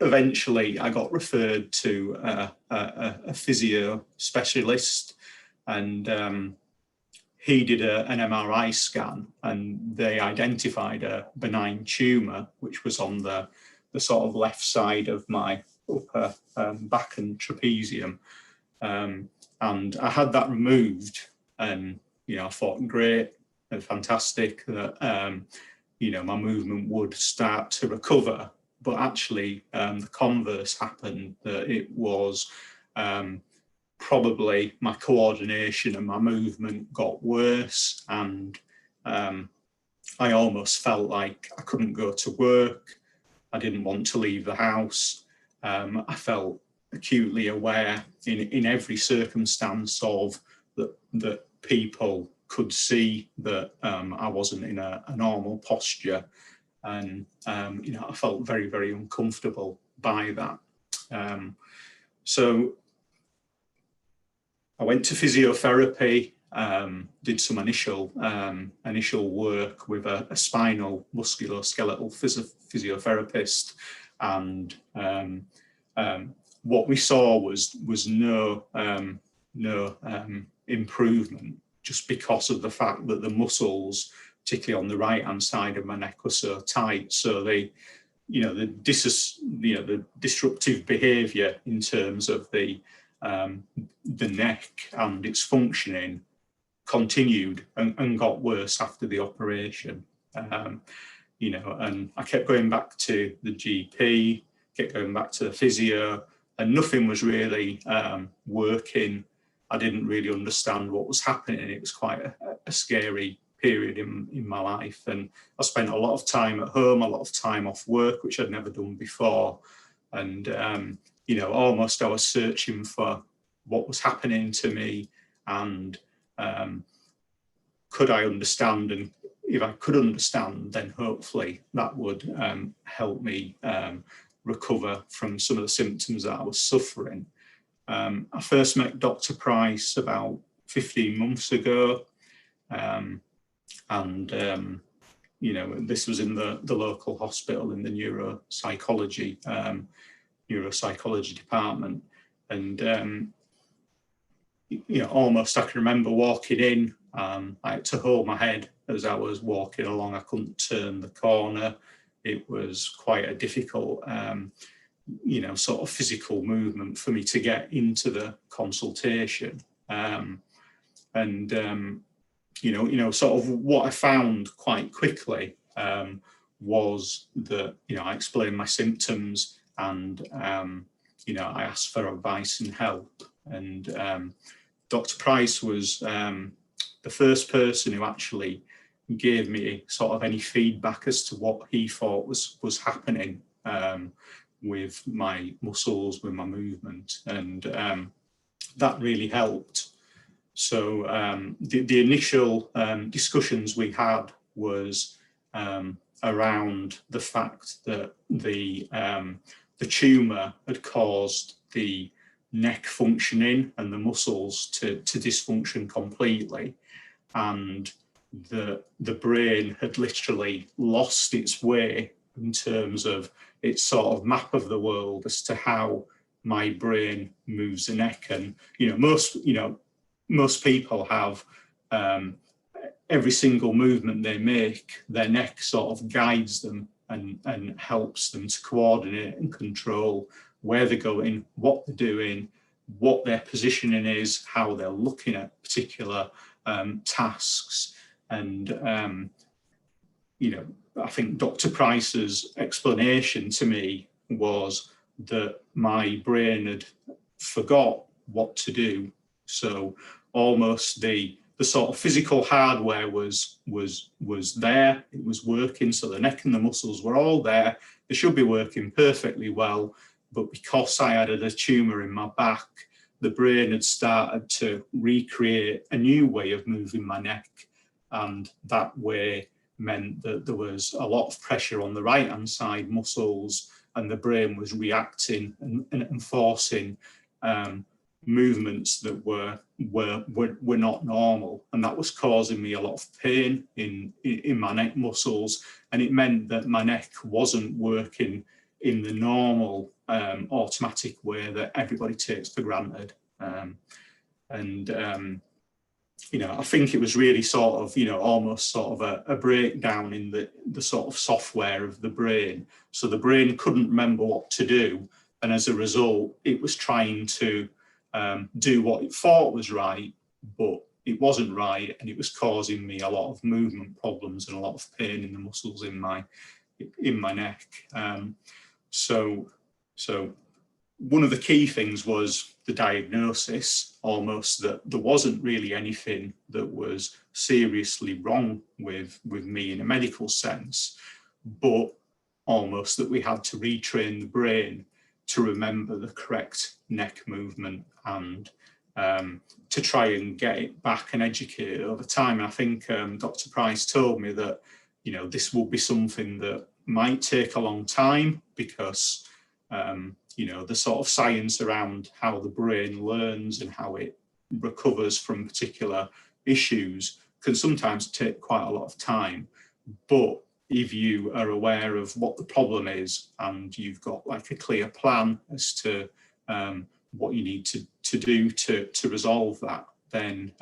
Eventually I got referred to a physio specialist, and he did an MRI scan, and they identified a benign tumour which was on the sort of left side of my upper back and trapezium. And I had that removed, and you know, I thought great and fantastic that you know, my movement would start to recover. But actually the converse happened, that it was probably my coordination and my movement got worse, and I almost felt like I couldn't go to work. I didn't want to leave the house. I felt acutely aware in every circumstance of that people could see that I wasn't in a normal posture, and you know, I felt very, very uncomfortable by that. So I went to physiotherapy, did some initial work with a spinal musculoskeletal physiotherapist, and what we saw was no improvement, just because of the fact that the muscles, particularly on the right hand side of my neck, were so tight. So they, you know, the disruptive behaviour in terms of the neck and its functioning continued and got worse after the operation. You know, and I kept going back to the GP, kept going back to the physio, and nothing was really working. I didn't really understand what was happening. It was quite a scary period in my life, and I spent a lot of time at home, a lot of time off work, which I'd never done before. And you know, almost I was searching for what was happening to me, and could I understand, and if I could understand, then hopefully that would help me recover from some of the symptoms that I was suffering. I first met Dr. Price about 15 months ago. and you know, this was in the local hospital in the neuropsychology department, and you know, almost I can remember walking in. I had to hold my head as I was walking along. I couldn't turn the corner. It was quite a difficult, you know, sort of physical movement for me to get into the consultation. You know, sort of what I found quite quickly was that, you know, I explained my symptoms, and you know, I asked for advice and help. And Dr. Price was the first person who actually gave me sort of any feedback as to what he thought was happening with my muscles, with my movement, and that really helped. So the initial discussions we had was around the fact that the tumour had caused the neck functioning and the muscles to dysfunction completely, and the brain had literally lost its way in terms of its sort of map of the world as to how my brain moves the neck. And you know, most people have every single movement they make, their neck sort of guides them and helps them to coordinate and control where they're going, what they're doing, what their positioning is, how they're looking at particular tasks. And you know, I think Dr. Price's explanation to me was that my brain had forgot what to do. So almost the sort of physical hardware was there, it was working, so the neck and the muscles were all there, they should be working perfectly well, but because I had a tumour in my back, the brain had started to recreate a new way of moving my neck, and that way meant that there was a lot of pressure on the right hand side muscles, and the brain was reacting and forcing movements that were not normal, and that was causing me a lot of pain in my neck muscles, and it meant that my neck wasn't working in the normal automatic way that everybody takes for granted. You know, I think it was really sort of, you know, almost sort of a breakdown in the sort of software of the brain. So the brain couldn't remember what to do, and as a result, it was trying to do what it thought was right, but it wasn't right, and it was causing me a lot of movement problems and a lot of pain in the muscles in my neck. So one of the key things was the diagnosis, almost that there wasn't really anything that was seriously wrong with me in a medical sense, but almost that we had to retrain the brain to remember the correct neck movement and to try and get it back and educate it over time. And I think Dr. Price told me that, you know, this will be something that might take a long time because you know, the sort of science around how the brain learns and how it recovers from particular issues can sometimes take quite a lot of time. But if you are aware of what the problem is and you've got like a clear plan as to what you need to do to resolve that, then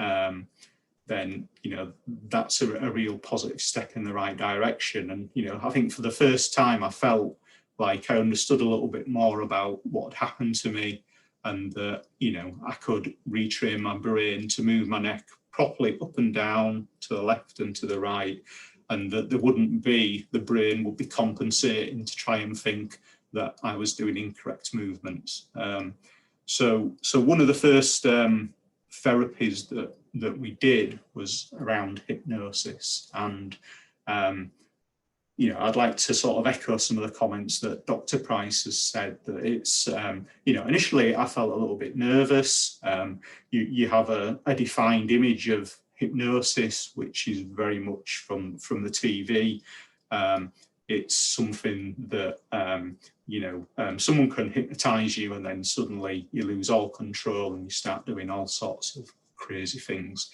you know, that's a real positive step in the right direction. And you know, I think for the first time I felt like I understood a little bit more about what had happened to me, and that, you know, I could retrain my brain to move my neck properly up and down, to the left and to the right, and that there wouldn't be, the brain would be compensating to try and think that I was doing incorrect movements. So one of the first therapies that we did was around hypnosis, and you know, I'd like to sort of echo some of the comments that Dr. Price has said, that it's, you know, initially I felt a little bit nervous. You have a defined image of hypnosis, which is very much from the TV. It's something that, you know, someone can hypnotize you and then suddenly you lose all control and you start doing all sorts of crazy things.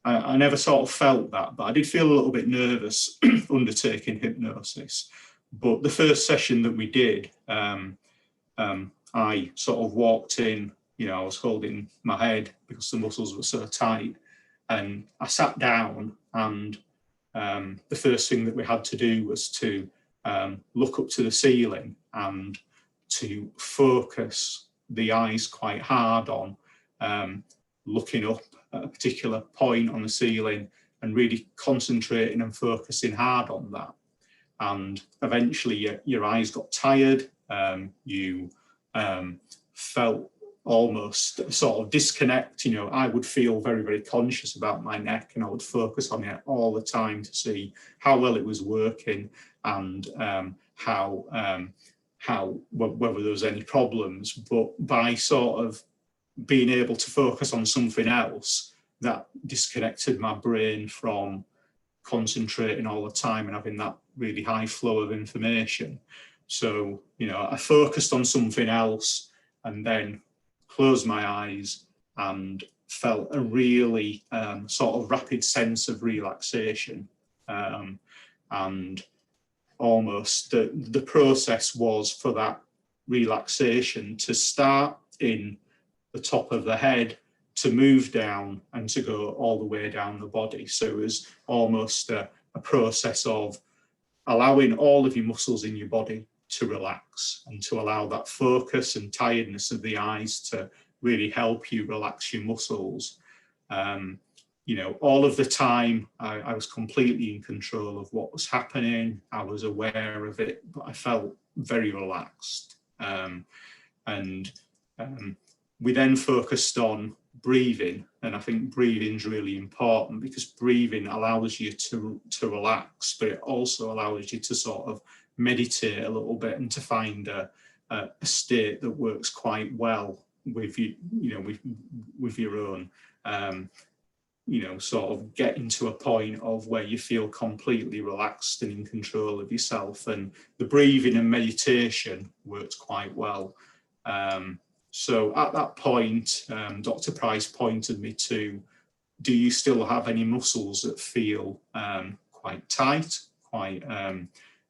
I never sort of felt that, but I did feel a little bit nervous undertaking hypnosis. But the first session that we did, I sort of walked in, you know, I was holding my head because the muscles were so tight, and I sat down, and the first thing that we had to do was to look up to the ceiling and to focus the eyes quite hard on looking up at a particular point on the ceiling and really concentrating and focusing hard on that. And eventually your eyes got tired, you felt almost a sort of disconnect. You know, I would feel very, very conscious about my neck, and I would focus on it all the time to see how well it was working, and whether there was any problems. But by sort of being able to focus on something else, that disconnected my brain from concentrating all the time and having that really high flow of information. So, you know, I focused on something else and then closed my eyes and felt a really sort of rapid sense of relaxation. And almost the process was for that relaxation to start in the top of the head, to move down and to go all the way down the body. So it was almost a process of allowing all of your muscles in your body to relax, and to allow that focus and tiredness of the eyes to really help you relax your muscles. You know, all of the time I was completely in control of what was happening. I was aware of it, but I felt very relaxed. We then focused on breathing, and I think breathing is really important, because breathing allows you to relax, but it also allows you to sort of meditate a little bit and to find a state that works quite well with you, you know, with your own, you know, sort of getting to a point of where you feel completely relaxed and in control of yourself. And the breathing and meditation works quite well. So at that point, Dr. Price pointed me to, do you still have any muscles that feel quite tight, quite,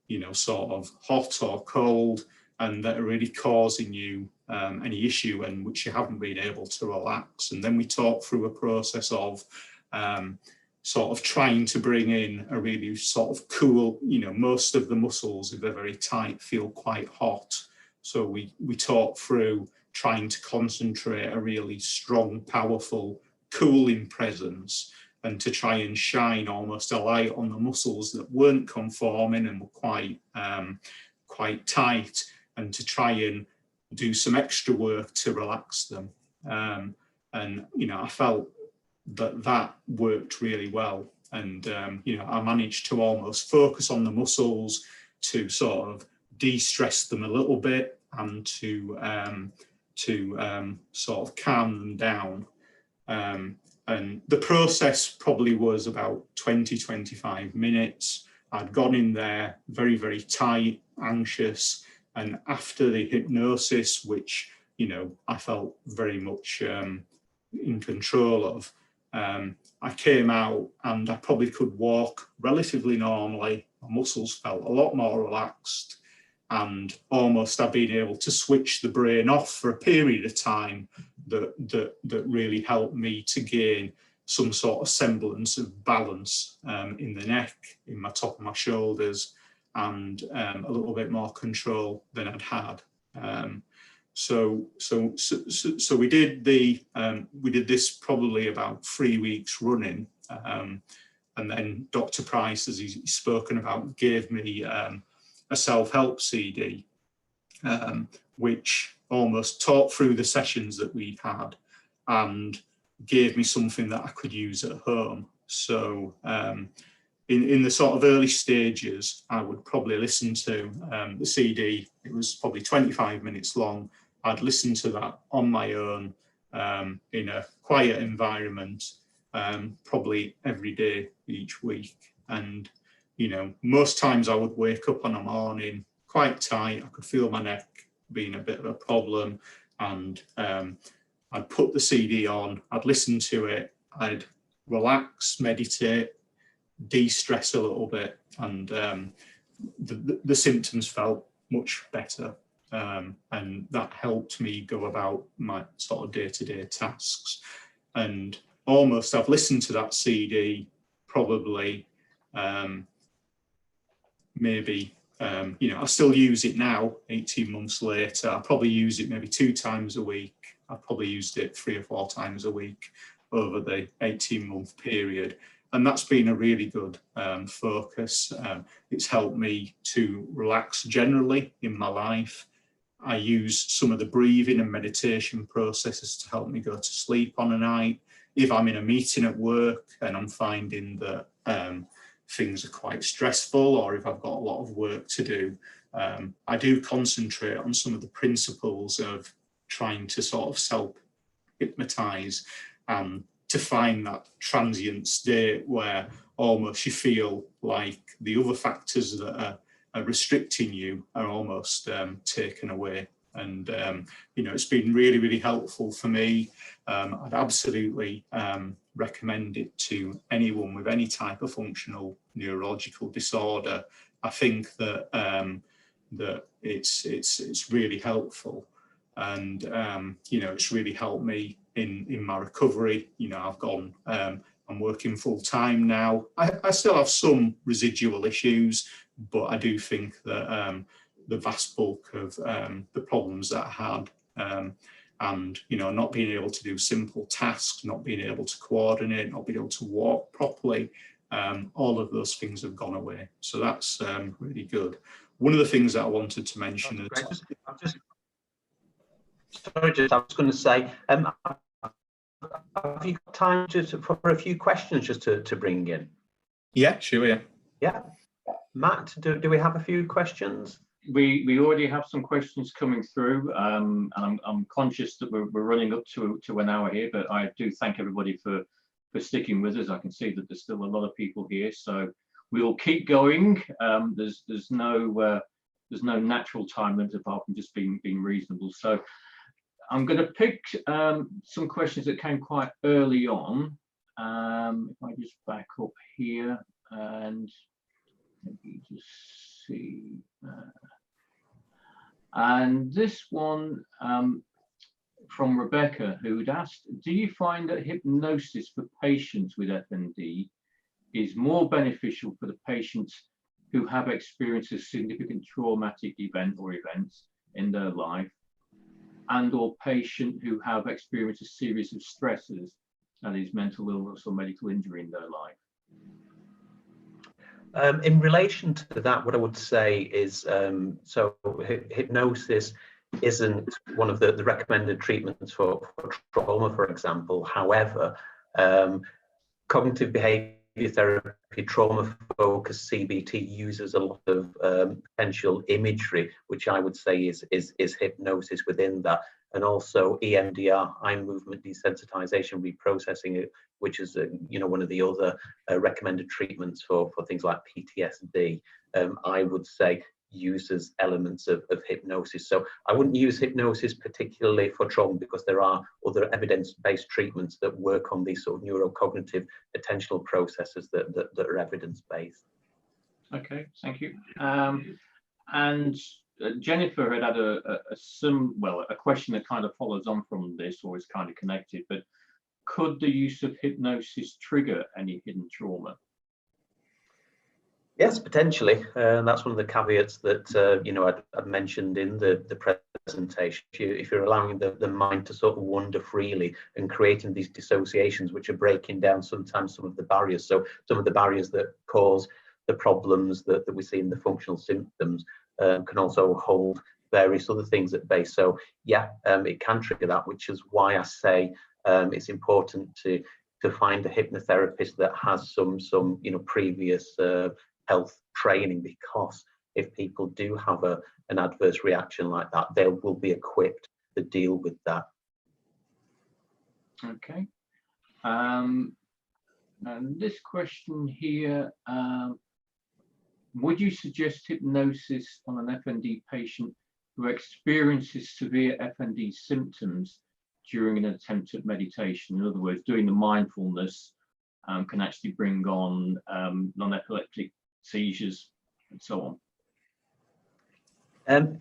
you know, sort of hot or cold, and that are really causing you any issue and which you haven't been able to relax? And then we talked through a process of sort of trying to bring in a really sort of cool, you know, most of the muscles, if they're very tight, feel quite hot. So we talked through trying to concentrate a really strong, powerful, cooling presence, and to try and shine almost a light on the muscles that weren't conforming and were quite tight, and to try and do some extra work to relax them. And, you know, I felt that worked really well. And, you know, I managed to almost focus on the muscles to sort of de-stress them a little bit, and to sort of calm them down. And the process probably was about 20-25 minutes. I'd gone in there very, very tight, anxious, and after the hypnosis, which, you know, I felt very much in control of, I came out and I probably could walk relatively normally. My muscles felt a lot more relaxed, and almost I've been able to switch the brain off for a period of time that really helped me to gain some sort of semblance of balance in the neck, in my top of my shoulders, and a little bit more control than I'd had. So we did this probably about 3 weeks running, and then Dr. Price, as he's spoken about, gave me a self-help CD, which almost taught through the sessions that we had and gave me something that I could use at home. So in the sort of early stages, I would probably listen to the CD. It was probably 25 minutes long. I'd listen to that on my own in a quiet environment, probably every day each week. And, you know, most times I would wake up in the morning quite tight. I could feel my neck being a bit of a problem, and I'd put the CD on, I'd listen to it, I'd relax, meditate, de-stress a little bit, and the symptoms felt much better. And that helped me go about my sort of day-to-day tasks. And almost, I've listened to that CD probably maybe, you know, I still use it now, 18 months later. I probably use it maybe 2 times a week. I've probably used it 3 or 4 times a week over the 18-month period. And that's been a really good focus. It's helped me to relax generally in my life. I use some of the breathing and meditation processes to help me go to sleep on a night. If I'm in a meeting at work and I'm finding that things are quite stressful, or if I've got a lot of work to do, I do concentrate on some of the principles of trying to sort of self-hypnotize and to find that transient state where almost you feel like the other factors that are restricting you are almost taken away. And you know, it's been really, really helpful for me. I'd absolutely recommend it to anyone with any type of functional neurological disorder. I think that that it's really helpful, and you know, it's really helped me in my recovery. You know, I've gone, I'm working full time now. I still have some residual issues, but I do think that the vast bulk of the problems that I had, and you know, not being able to do simple tasks, not being able to coordinate, not being able to walk properly, all of those things have gone away. So that's really good. One of the things that I wanted to mention is, I was going to say, have you got time for a few questions just to bring in? Yeah, sure, yeah. Yeah, Matt, do we have a few questions? We already have some questions coming through, and I'm conscious that we're running up to an hour here, but I do thank everybody for sticking with us. I can see that there's still a lot of people here, so we'll keep going. There's no natural time limit apart from just being reasonable. So I'm going to pick some questions that came quite early on. If I just back up here and maybe just see. And this one from Rebecca, who'd asked, do you find that hypnosis for patients with FND is more beneficial for the patients who have experienced a significant traumatic event or events in their life, and or patient who have experienced a series of stresses, that is mental illness or medical injury in their life? In relation to that, what I would say is, so hypnosis isn't one of the recommended treatments for trauma, for example. However, cognitive behavior therapy, trauma-focused CBT uses a lot of potential imagery, which I would say is hypnosis within that. And also EMDR, eye movement desensitization reprocessing, which is you know, one of the other recommended treatments for things like PTSD. I would say uses elements of hypnosis. So I wouldn't use hypnosis particularly for trauma, because there are other evidence-based treatments that work on these sort of neurocognitive attentional processes that are evidence-based. Okay, thank you. And Jennifer had a question that kind of follows on from this, or is kind of connected, but could the use of hypnosis trigger any hidden trauma? Yes, potentially. That's one of the caveats that you know, I'd mentioned in the presentation. If you're allowing the mind to sort of wander freely and creating these dissociations, which are breaking down sometimes some of the barriers. So some of the barriers that cause the problems that we see in the functional symptoms can also hold various other things at bay. So yeah, it can trigger that, which is why I say it's important to find a hypnotherapist that has some you know, previous health training, because if people do have an adverse reaction like that, they will be equipped to deal with that. Okay. And this question here, would you suggest hypnosis on an FND patient who experiences severe FND symptoms during an attempt at meditation? In other words, doing the mindfulness can actually bring on non-epileptic seizures and so on?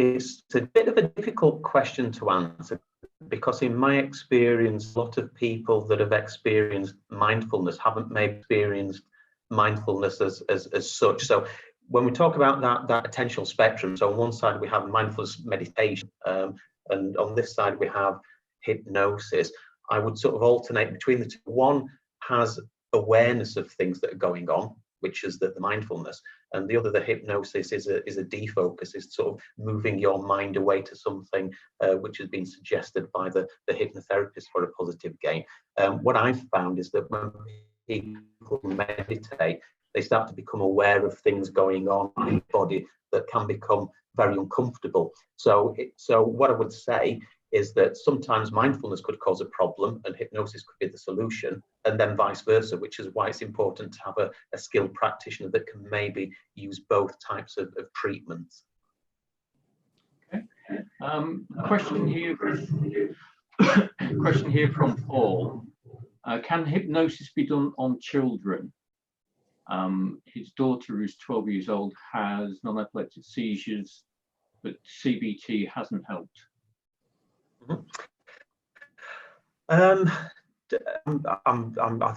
It's a bit of a difficult question to answer, because in my experience, a lot of people that have experienced mindfulness haven't maybe experienced mindfulness as such. So when we talk about that attentional spectrum, so on one side we have mindfulness meditation, and on this side we have hypnosis. I would sort of alternate between the two. One has awareness of things that are going on, which is the mindfulness, and the other, the hypnosis, is a defocus, is sort of moving your mind away to something which has been suggested by the hypnotherapist for a positive gain. What I've found is that when people meditate, they start to become aware of things going on in the body that can become very uncomfortable. So what I would say is that sometimes mindfulness could cause a problem and hypnosis could be the solution, and then vice versa, which is why it's important to have a skilled practitioner that can maybe use both types of treatments. Okay. Question here from Paul. Can hypnosis be done on children? His daughter, who's 12 years old, has non-epileptic seizures, but CBT hasn't helped. I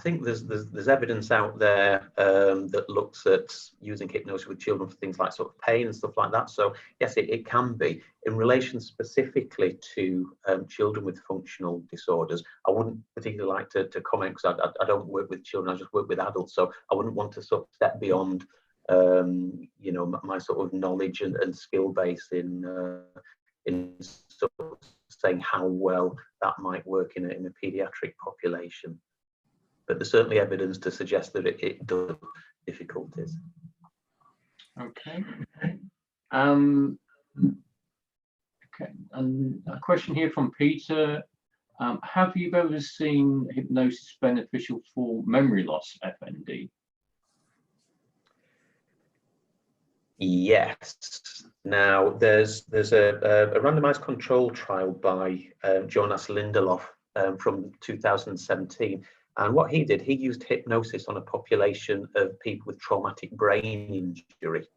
think there's evidence out there that looks at using hypnosis with children for things like sort of pain and stuff like that. So yes, it can be. In relation specifically to children with functional disorders, I wouldn't particularly like to comment, because I don't work with children, I just work with adults. So I wouldn't want to sort of step beyond you know, my sort of knowledge and skill base in sort of saying how well that might work in a pediatric population, but there's certainly evidence to suggest that it does have difficulties. Okay. Okay, and a question here from Peter. Have you ever seen hypnosis beneficial for memory loss FND? Yes. Now, there's a randomized control trial by Jonas Lindelof from 2017, and what he did, he used hypnosis on a population of people with traumatic brain injury.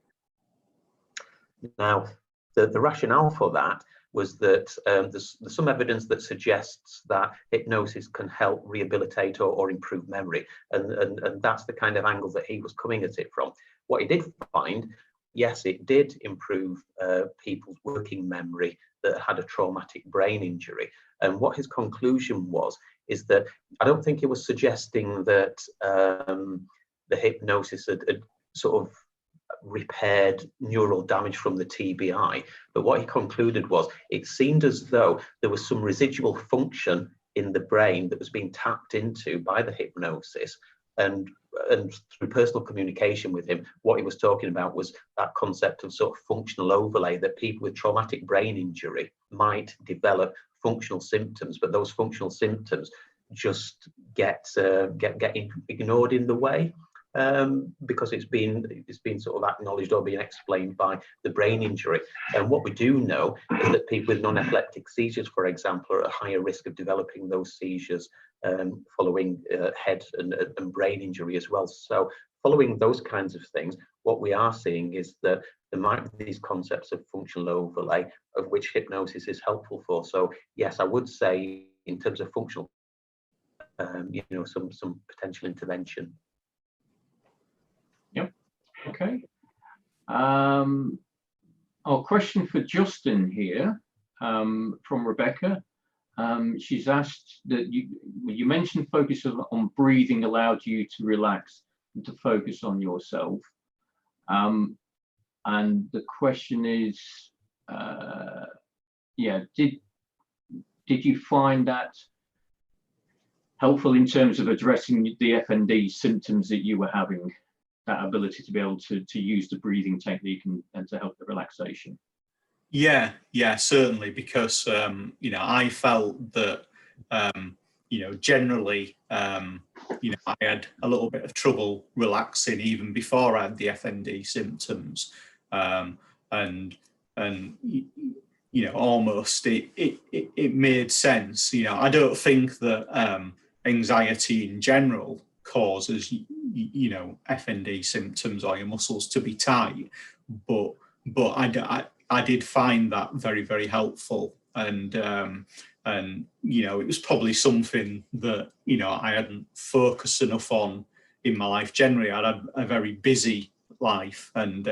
Now, the rationale for that was that there's some evidence that suggests that hypnosis can help rehabilitate or improve memory, and that's the kind of angle that he was coming at it from. What he did find, yes, it did improve people's working memory that had a traumatic brain injury. And what his conclusion was is that I don't think he was suggesting that the hypnosis had sort of repaired neural damage from the TBI, but what he concluded was it seemed as though there was some residual function in the brain that was being tapped into by the hypnosis, and through personal communication with him, what he was talking about was that concept of sort of functional overlay, that people with traumatic brain injury might develop functional symptoms, but those functional symptoms just get ignored in the way, because it's been sort of acknowledged or being explained by the brain injury. And what we do know is that people with non-epileptic seizures, for example, are at a higher risk of developing those seizures following head and brain injury as well. So following those kinds of things, what we are seeing is that there might be these concepts of functional overlay, of which hypnosis is helpful for. So yes, I would say in terms of functional, you know, some potential intervention. Yep. Okay. Question for Justin here from Rebecca. She's asked that you mentioned focus on breathing allowed you to relax and to focus on yourself. And the question is, yeah, did you find that helpful in terms of addressing the FND symptoms that you were having? That ability to be able to use the breathing technique and to help the relaxation? Yeah, certainly, because you know, I felt that you know, generally you know, I had a little bit of trouble relaxing even before I had the FND symptoms, and you you know, almost it made sense. You know, I don't think that anxiety in general causes, you know, FND symptoms or your muscles to be tight, but I did find that very, very helpful, and you know, it was probably something that, you know, I hadn't focused enough on in my life. Generally, I had a very busy life, and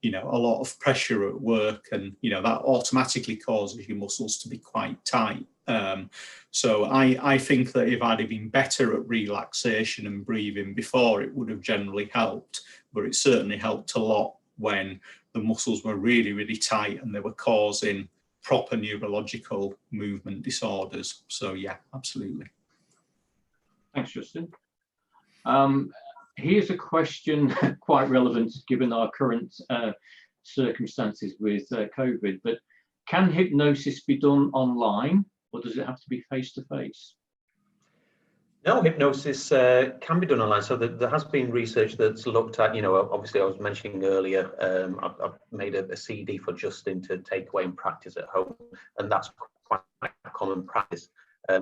you know, a lot of pressure at work, and you know, that automatically causes your muscles to be quite tight. So I think that if I'd have been better at relaxation and breathing before, it would have generally helped, but it certainly helped a lot when the muscles were really, really tight and they were causing proper neurological movement disorders. So yeah, absolutely. Thanks, Justin. Here's a question quite relevant given our current circumstances with COVID, but can hypnosis be done online, or does it have to be face-to-face? No, hypnosis can be done online. So there has been research that's looked at, you know, obviously I was mentioning earlier, I've made a CD for Justin to take away and practice at home, and that's quite a common practice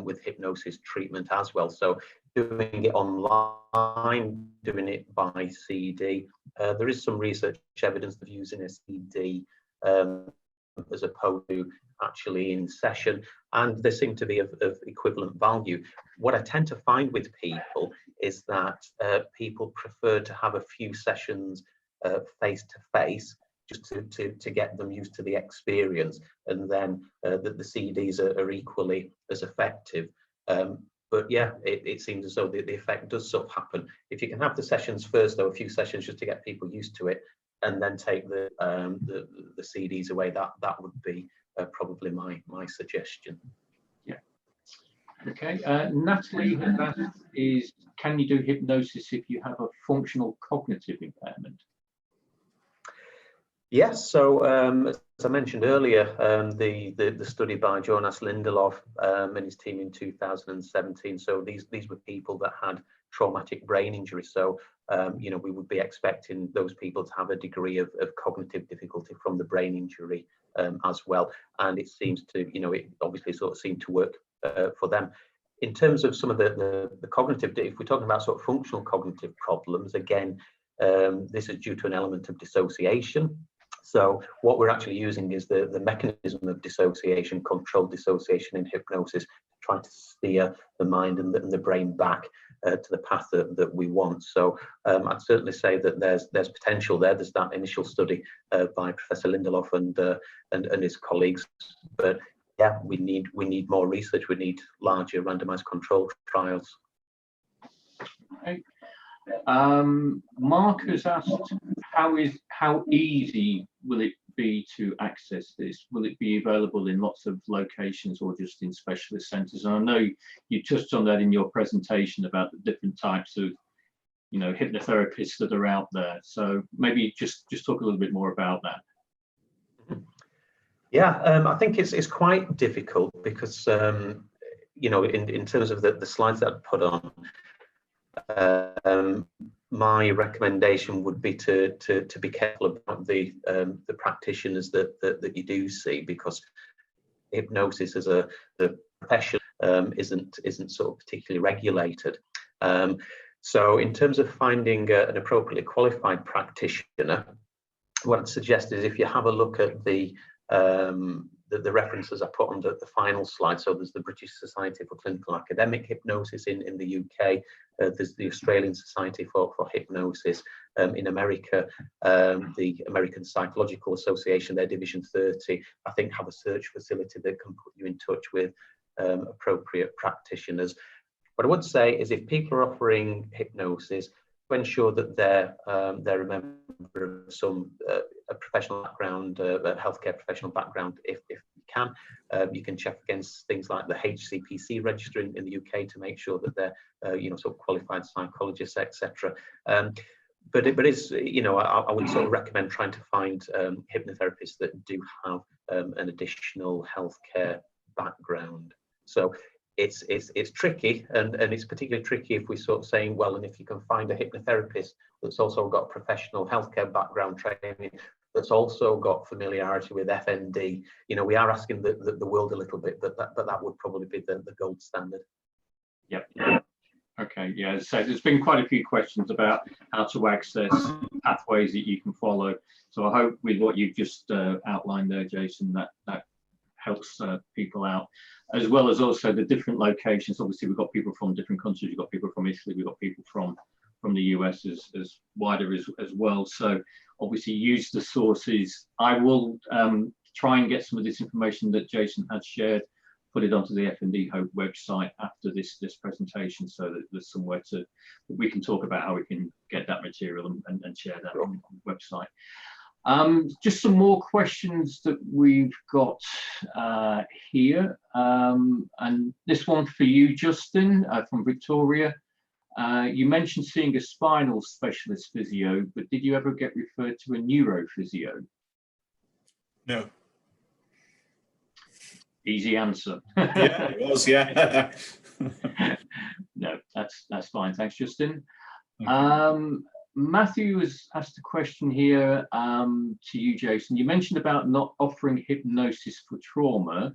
with hypnosis treatment as well. So doing it online, doing it by CD, there is some research evidence of using a CD as opposed to actually in session, and they seem to be of equivalent value. What I tend to find with people is that people prefer to have a few sessions face to face, just to get them used to the experience, and then that the CDs are equally as effective. But yeah, it seems as though the effect does sort of happen. If you can have the sessions first, though, a few sessions just to get people used to it, and then take the CDs away, that would be probably my suggestion. Yeah. Okay. Natalie has asked is, can you do hypnosis if you have a functional cognitive impairment? Yes. So as I mentioned earlier, the study by Jonas Lindelof and his team in 2017. So these were people that had traumatic brain injury. So you know, we would be expecting those people to have a degree of cognitive difficulty from the brain injury as well. And it seems to, you know, it obviously sort of seemed to work for them. In terms of some of the cognitive, if we're talking about sort of functional cognitive problems, again, this is due to an element of dissociation. So what we're actually using is the mechanism of dissociation, controlled dissociation in hypnosis, trying to steer the mind and the brain back to the path that we want. So I'd certainly say that there's potential there. There's that initial study by Professor Lindelof and his colleagues. But yeah, we need more research. We need larger randomized controlled trials. Okay. Mark has asked, how easy will it be to access this? Will it be available in lots of locations or just in specialist centres? And I know you touched on that in your presentation about the different types of, you know, hypnotherapists that are out there. So maybe just talk a little bit more about that. Yeah, I think it's quite difficult because you know, in terms of the slides that I'd put on, my recommendation would be to be careful about the practitioners that you do see, because hypnosis as a profession isn't sort of particularly regulated. So in terms of finding an appropriately qualified practitioner, what I'd suggest is if you have a look at the references I put on the final slide. So there's the British Society for Clinical and Academic Hypnosis in the UK. There's the Australian Society for Hypnosis. In America, the American Psychological Association, their Division 30, I think, have a search facility that can put you in touch with appropriate practitioners. What I would say is if people are offering hypnosis, to ensure that they're a member of some a professional background, a healthcare professional background, if you can. You can check against things like the HCPC register in the UK to make sure that they're you know, sort of qualified psychologists, etc. But it is, you know, I would sort of recommend trying to find hypnotherapists that do have an additional healthcare background. So it's tricky, and it's particularly tricky if we're sort of saying, well, and if you can find a hypnotherapist that's also got professional healthcare background training, that's also got familiarity with FND. You know, we are asking the world a little bit, but that would probably be the gold standard. Yep. Okay, yeah, so there's been quite a few questions about how to access pathways that you can follow. So I hope with what you've just outlined there, Jason, that helps people out, as well as also the different locations. Obviously, we've got people from different countries. We've got people from Italy. We've got people from the US as wider as well. So obviously use the sources. I will try and get some of this information that Jason has shared, put it onto the FND Hope website after this presentation, so that there's somewhere we can talk about how we can get that material and share that on the website. Just some more questions that we've got here, and this one for you, Justin, from Victoria. You mentioned seeing a spinal specialist physio, but did you ever get referred to a neurophysio? No. Easy answer. Yeah, it was, yeah. No, that's fine. Thanks, Justin. Matthew has asked a question here to you, Jason. You mentioned about not offering hypnosis for trauma,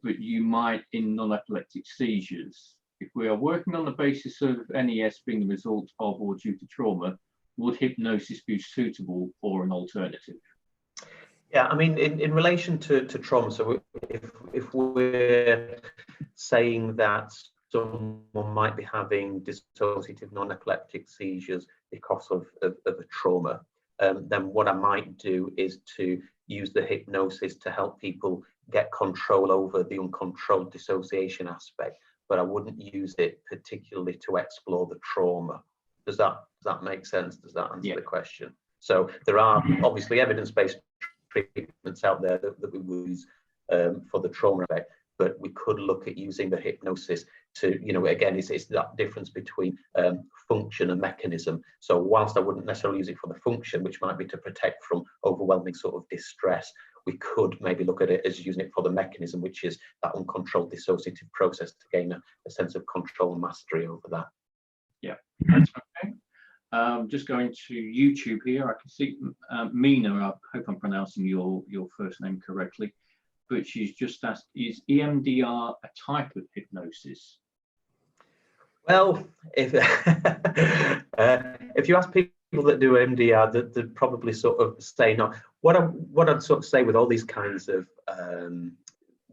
but you might in non-epileptic seizures. If we are working on the basis of NES being the result of or due to trauma, would hypnosis be suitable or an alternative? Yeah, I mean, in relation to trauma, so if we're saying that someone might be having dissociative non-epileptic seizures because of a trauma, then what I might do is to use the hypnosis to help people get control over the uncontrolled dissociation aspect, but I wouldn't use it particularly to explore the trauma. Does that make sense? Does that answer the question? So there are obviously evidence-based treatments out there that we use for the trauma effect, but we could look at using the hypnosis to, you know, again, it's that difference between function and mechanism. So whilst I wouldn't necessarily use it for the function, which might be to protect from overwhelming sort of distress, we could maybe look at it as using it for the mechanism, which is that uncontrolled dissociative process to gain a sense of control and mastery over that. Yeah, that's okay. Just going to YouTube here, I can see Mina, I hope I'm pronouncing your first name correctly, but she's just asked, is EMDR a type of hypnosis? Well, if you ask people that do EMDR, they'd probably sort of say no. What I'd sort of say with all these kinds of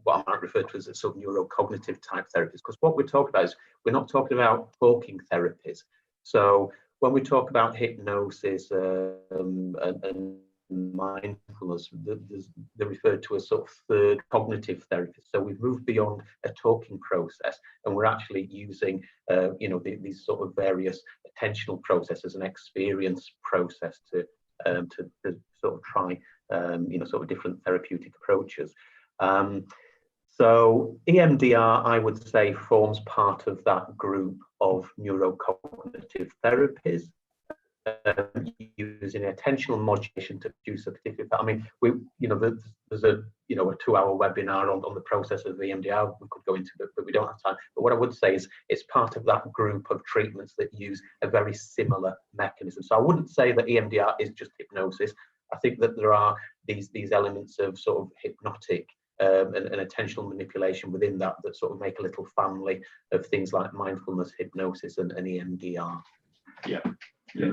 what I might refer to as sort of neurocognitive type therapies, because what we're talking about is we're not talking about talking therapies. So when we talk about hypnosis and mindfulness, they're referred to as sort of third cognitive therapy. So we've moved beyond a talking process, and we're actually using, you know, these sort of various attentional processes and experience process to sort of try, you know, sort of different therapeutic approaches. So EMDR, I would say, forms part of that group of neurocognitive therapies, using attentional modulation to produce a particular. I mean, you know, there's a 2-hour webinar on the process of EMDR. We could go into it, but we don't have time. But what I would say is it's part of that group of treatments that use a very similar mechanism. So I wouldn't say that EMDR is just hypnosis. I think that there are these elements of sort of hypnotic and attentional manipulation within that sort of make a little family of things like mindfulness, hypnosis, and EMDR. Yeah. Yeah.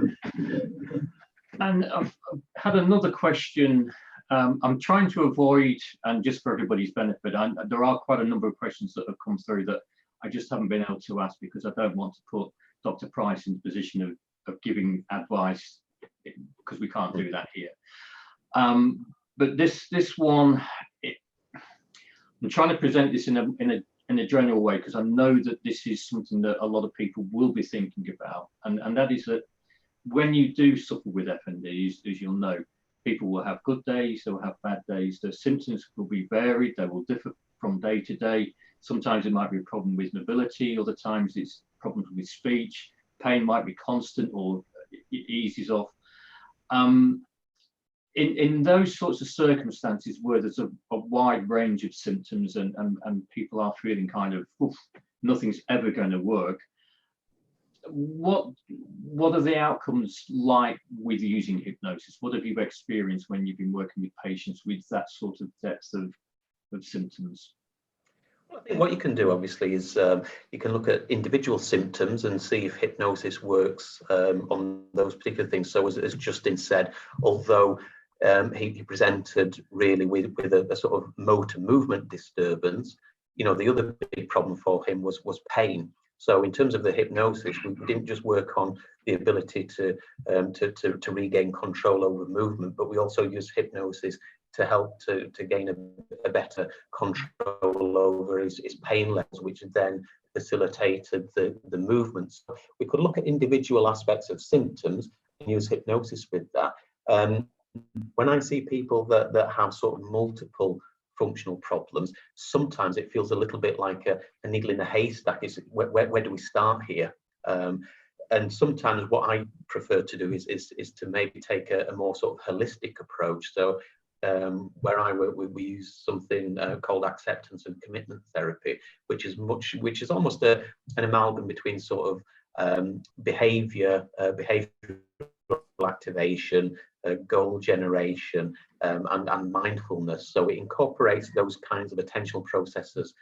And I've had another question. I'm trying to avoid, and just for everybody's benefit, there are quite a number of questions that have come through that I just haven't been able to ask because I don't want to put Dr. Price in the position of giving advice, because we can't do that here. But this one, I'm trying to present this in a general way, because I know that this is something that a lot of people will be thinking about, and that is that when you do suffer with FND, as you'll know, people will have good days, they'll have bad days. The symptoms will be varied, they will differ from day to day. Sometimes it might be a problem with mobility, other times it's problems with speech. Pain might be constant or it eases off. In those sorts of circumstances where there's a wide range of symptoms and people are feeling kind of, nothing's ever going to work, what are the outcomes like with using hypnosis? What have you experienced when you've been working with patients with that sort of depth of symptoms? Well, I think what you can do obviously is you can look at individual symptoms and see if hypnosis works on those particular things. So as Justin said, although he presented really with a sort of motor movement disturbance, you know, the other big problem for him was pain. So in terms of the hypnosis, we didn't just work on the ability to regain control over movement, but we also used hypnosis to help to gain a better control over his pain levels, which then facilitated the movements. We could look at individual aspects of symptoms and use hypnosis with that. When I see people that have sort of multiple functional problems, sometimes it feels a little bit like a needle in a haystack. Is where do we start here? And sometimes what I prefer to do is to maybe take a more sort of holistic approach. So where I work, we use something called acceptance and commitment therapy, which is almost an amalgam between sort of behavioral activation, goal generation, and mindfulness. So it incorporates those kinds of attentional processes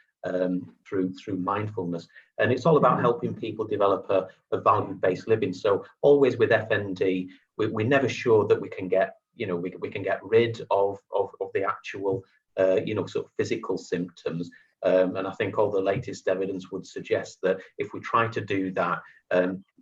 through mindfulness, and it's all about helping people develop a value-based living. So always with FND, we're never sure that we can get, you know, we can get rid of the actual you know, sort of physical symptoms, and I think all the latest evidence would suggest that if we try to do that,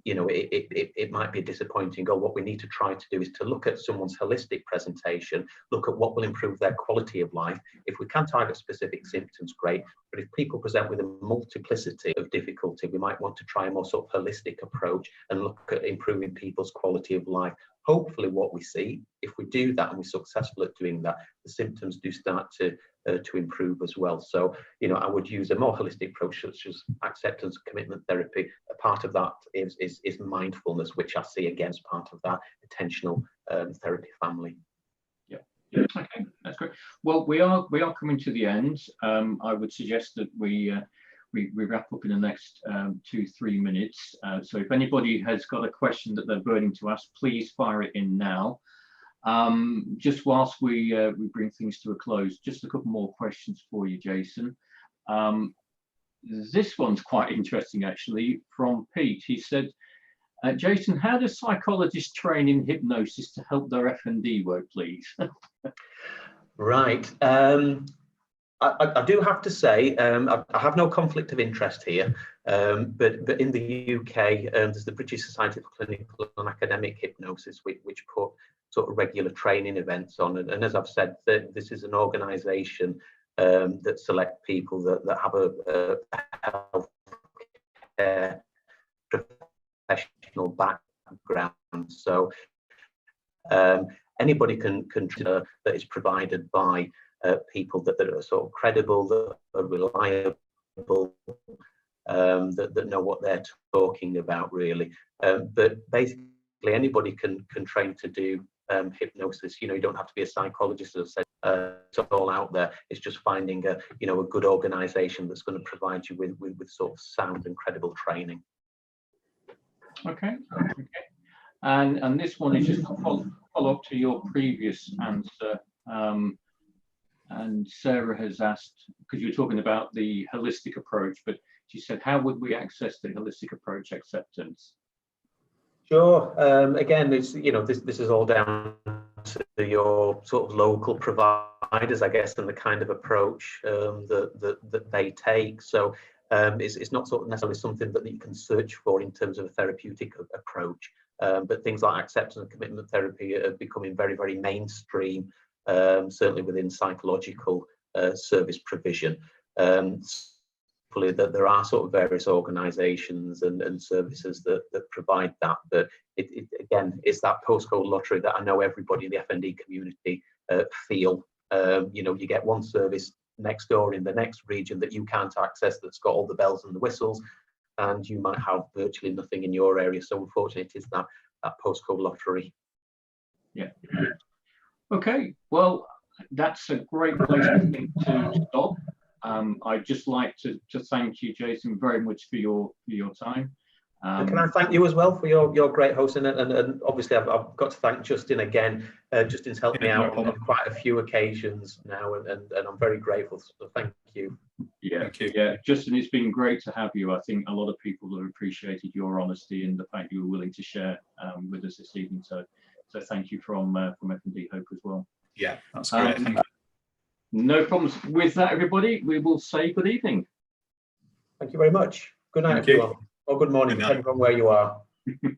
you know, it might be a disappointing goal. What we need to try to do is to look at someone's holistic presentation, look at what will improve their quality of life. If we can target specific symptoms, great, but if people present with a multiplicity of difficulty, we might want to try a more sort of holistic approach and look at improving people's quality of life. Hopefully what we see, if we do that and we're successful at doing that, the symptoms do start to improve as well. So, you know, I would use a more holistic approach such as acceptance, commitment therapy. A part of that is mindfulness, which I see again as part of that attentional therapy family. Yeah. Okay, that's great. Well, we are coming to the end. I would suggest that we wrap up in the next 2-3 minutes. So if anybody has got a question that they're burning to ask, please fire it in now. Just whilst we bring things to a close, just a couple more questions for you, Jason. This one's quite interesting, actually, from Pete. He said, Jason, how do psychologists train in hypnosis to help their FND work, please? Right. I do have to say, I have no conflict of interest here, but in the UK, there's the British Society for Clinical and Academic Hypnosis, which put sort of regular training events on. And as I've said, this is an organisation that select people that have a health professional background. So anybody can that is provided by people that are sort of credible, that are reliable, that know what they're talking about, really. But basically, anybody can train to do hypnosis. You know, you don't have to be a psychologist, as I said. It's all out there. It's just finding a good organisation that's going to provide you with sort of sound and credible training. Okay. And this one is just a follow up to your previous answer. And Sarah has asked, because you were talking about the holistic approach, but she said, how would we access the holistic approach acceptance? Sure. Again, it's, you know, this is all down to your sort of local providers, I guess, and the kind of approach that they take. So it's not sort of necessarily something that you can search for in terms of a therapeutic approach, but things like acceptance and commitment therapy are becoming very, very mainstream. Certainly within psychological service provision. That there are sort of various organisations and services that provide that, but it again, it's that postcode lottery that I know everybody in the FND community feel. You know, you get one service next door in the next region that you can't access, that's got all the bells and the whistles, and you might have virtually nothing in your area. So unfortunately, it is that postcode lottery. Yeah. Okay, well, that's a great place I think to stop. I'd just like to thank you, Jason, very much for your time. And can I thank you as well for your great hosting, and obviously I've got to thank Justin again. Justin's helped me out on quite a few occasions now, and I'm very grateful. So thank you. Yeah, Thank you. yeah, Justin, it's been great to have you. I think a lot of people have appreciated your honesty and the fact you were willing to share with us this evening. So thank you from FND Hope as well. Yeah, that's great. Thank you. No problems. With that, everybody, we will say good evening. Thank you very much. Good night, Thank you. everyone. Or good morning, Good night. depending on where you are. Yeah.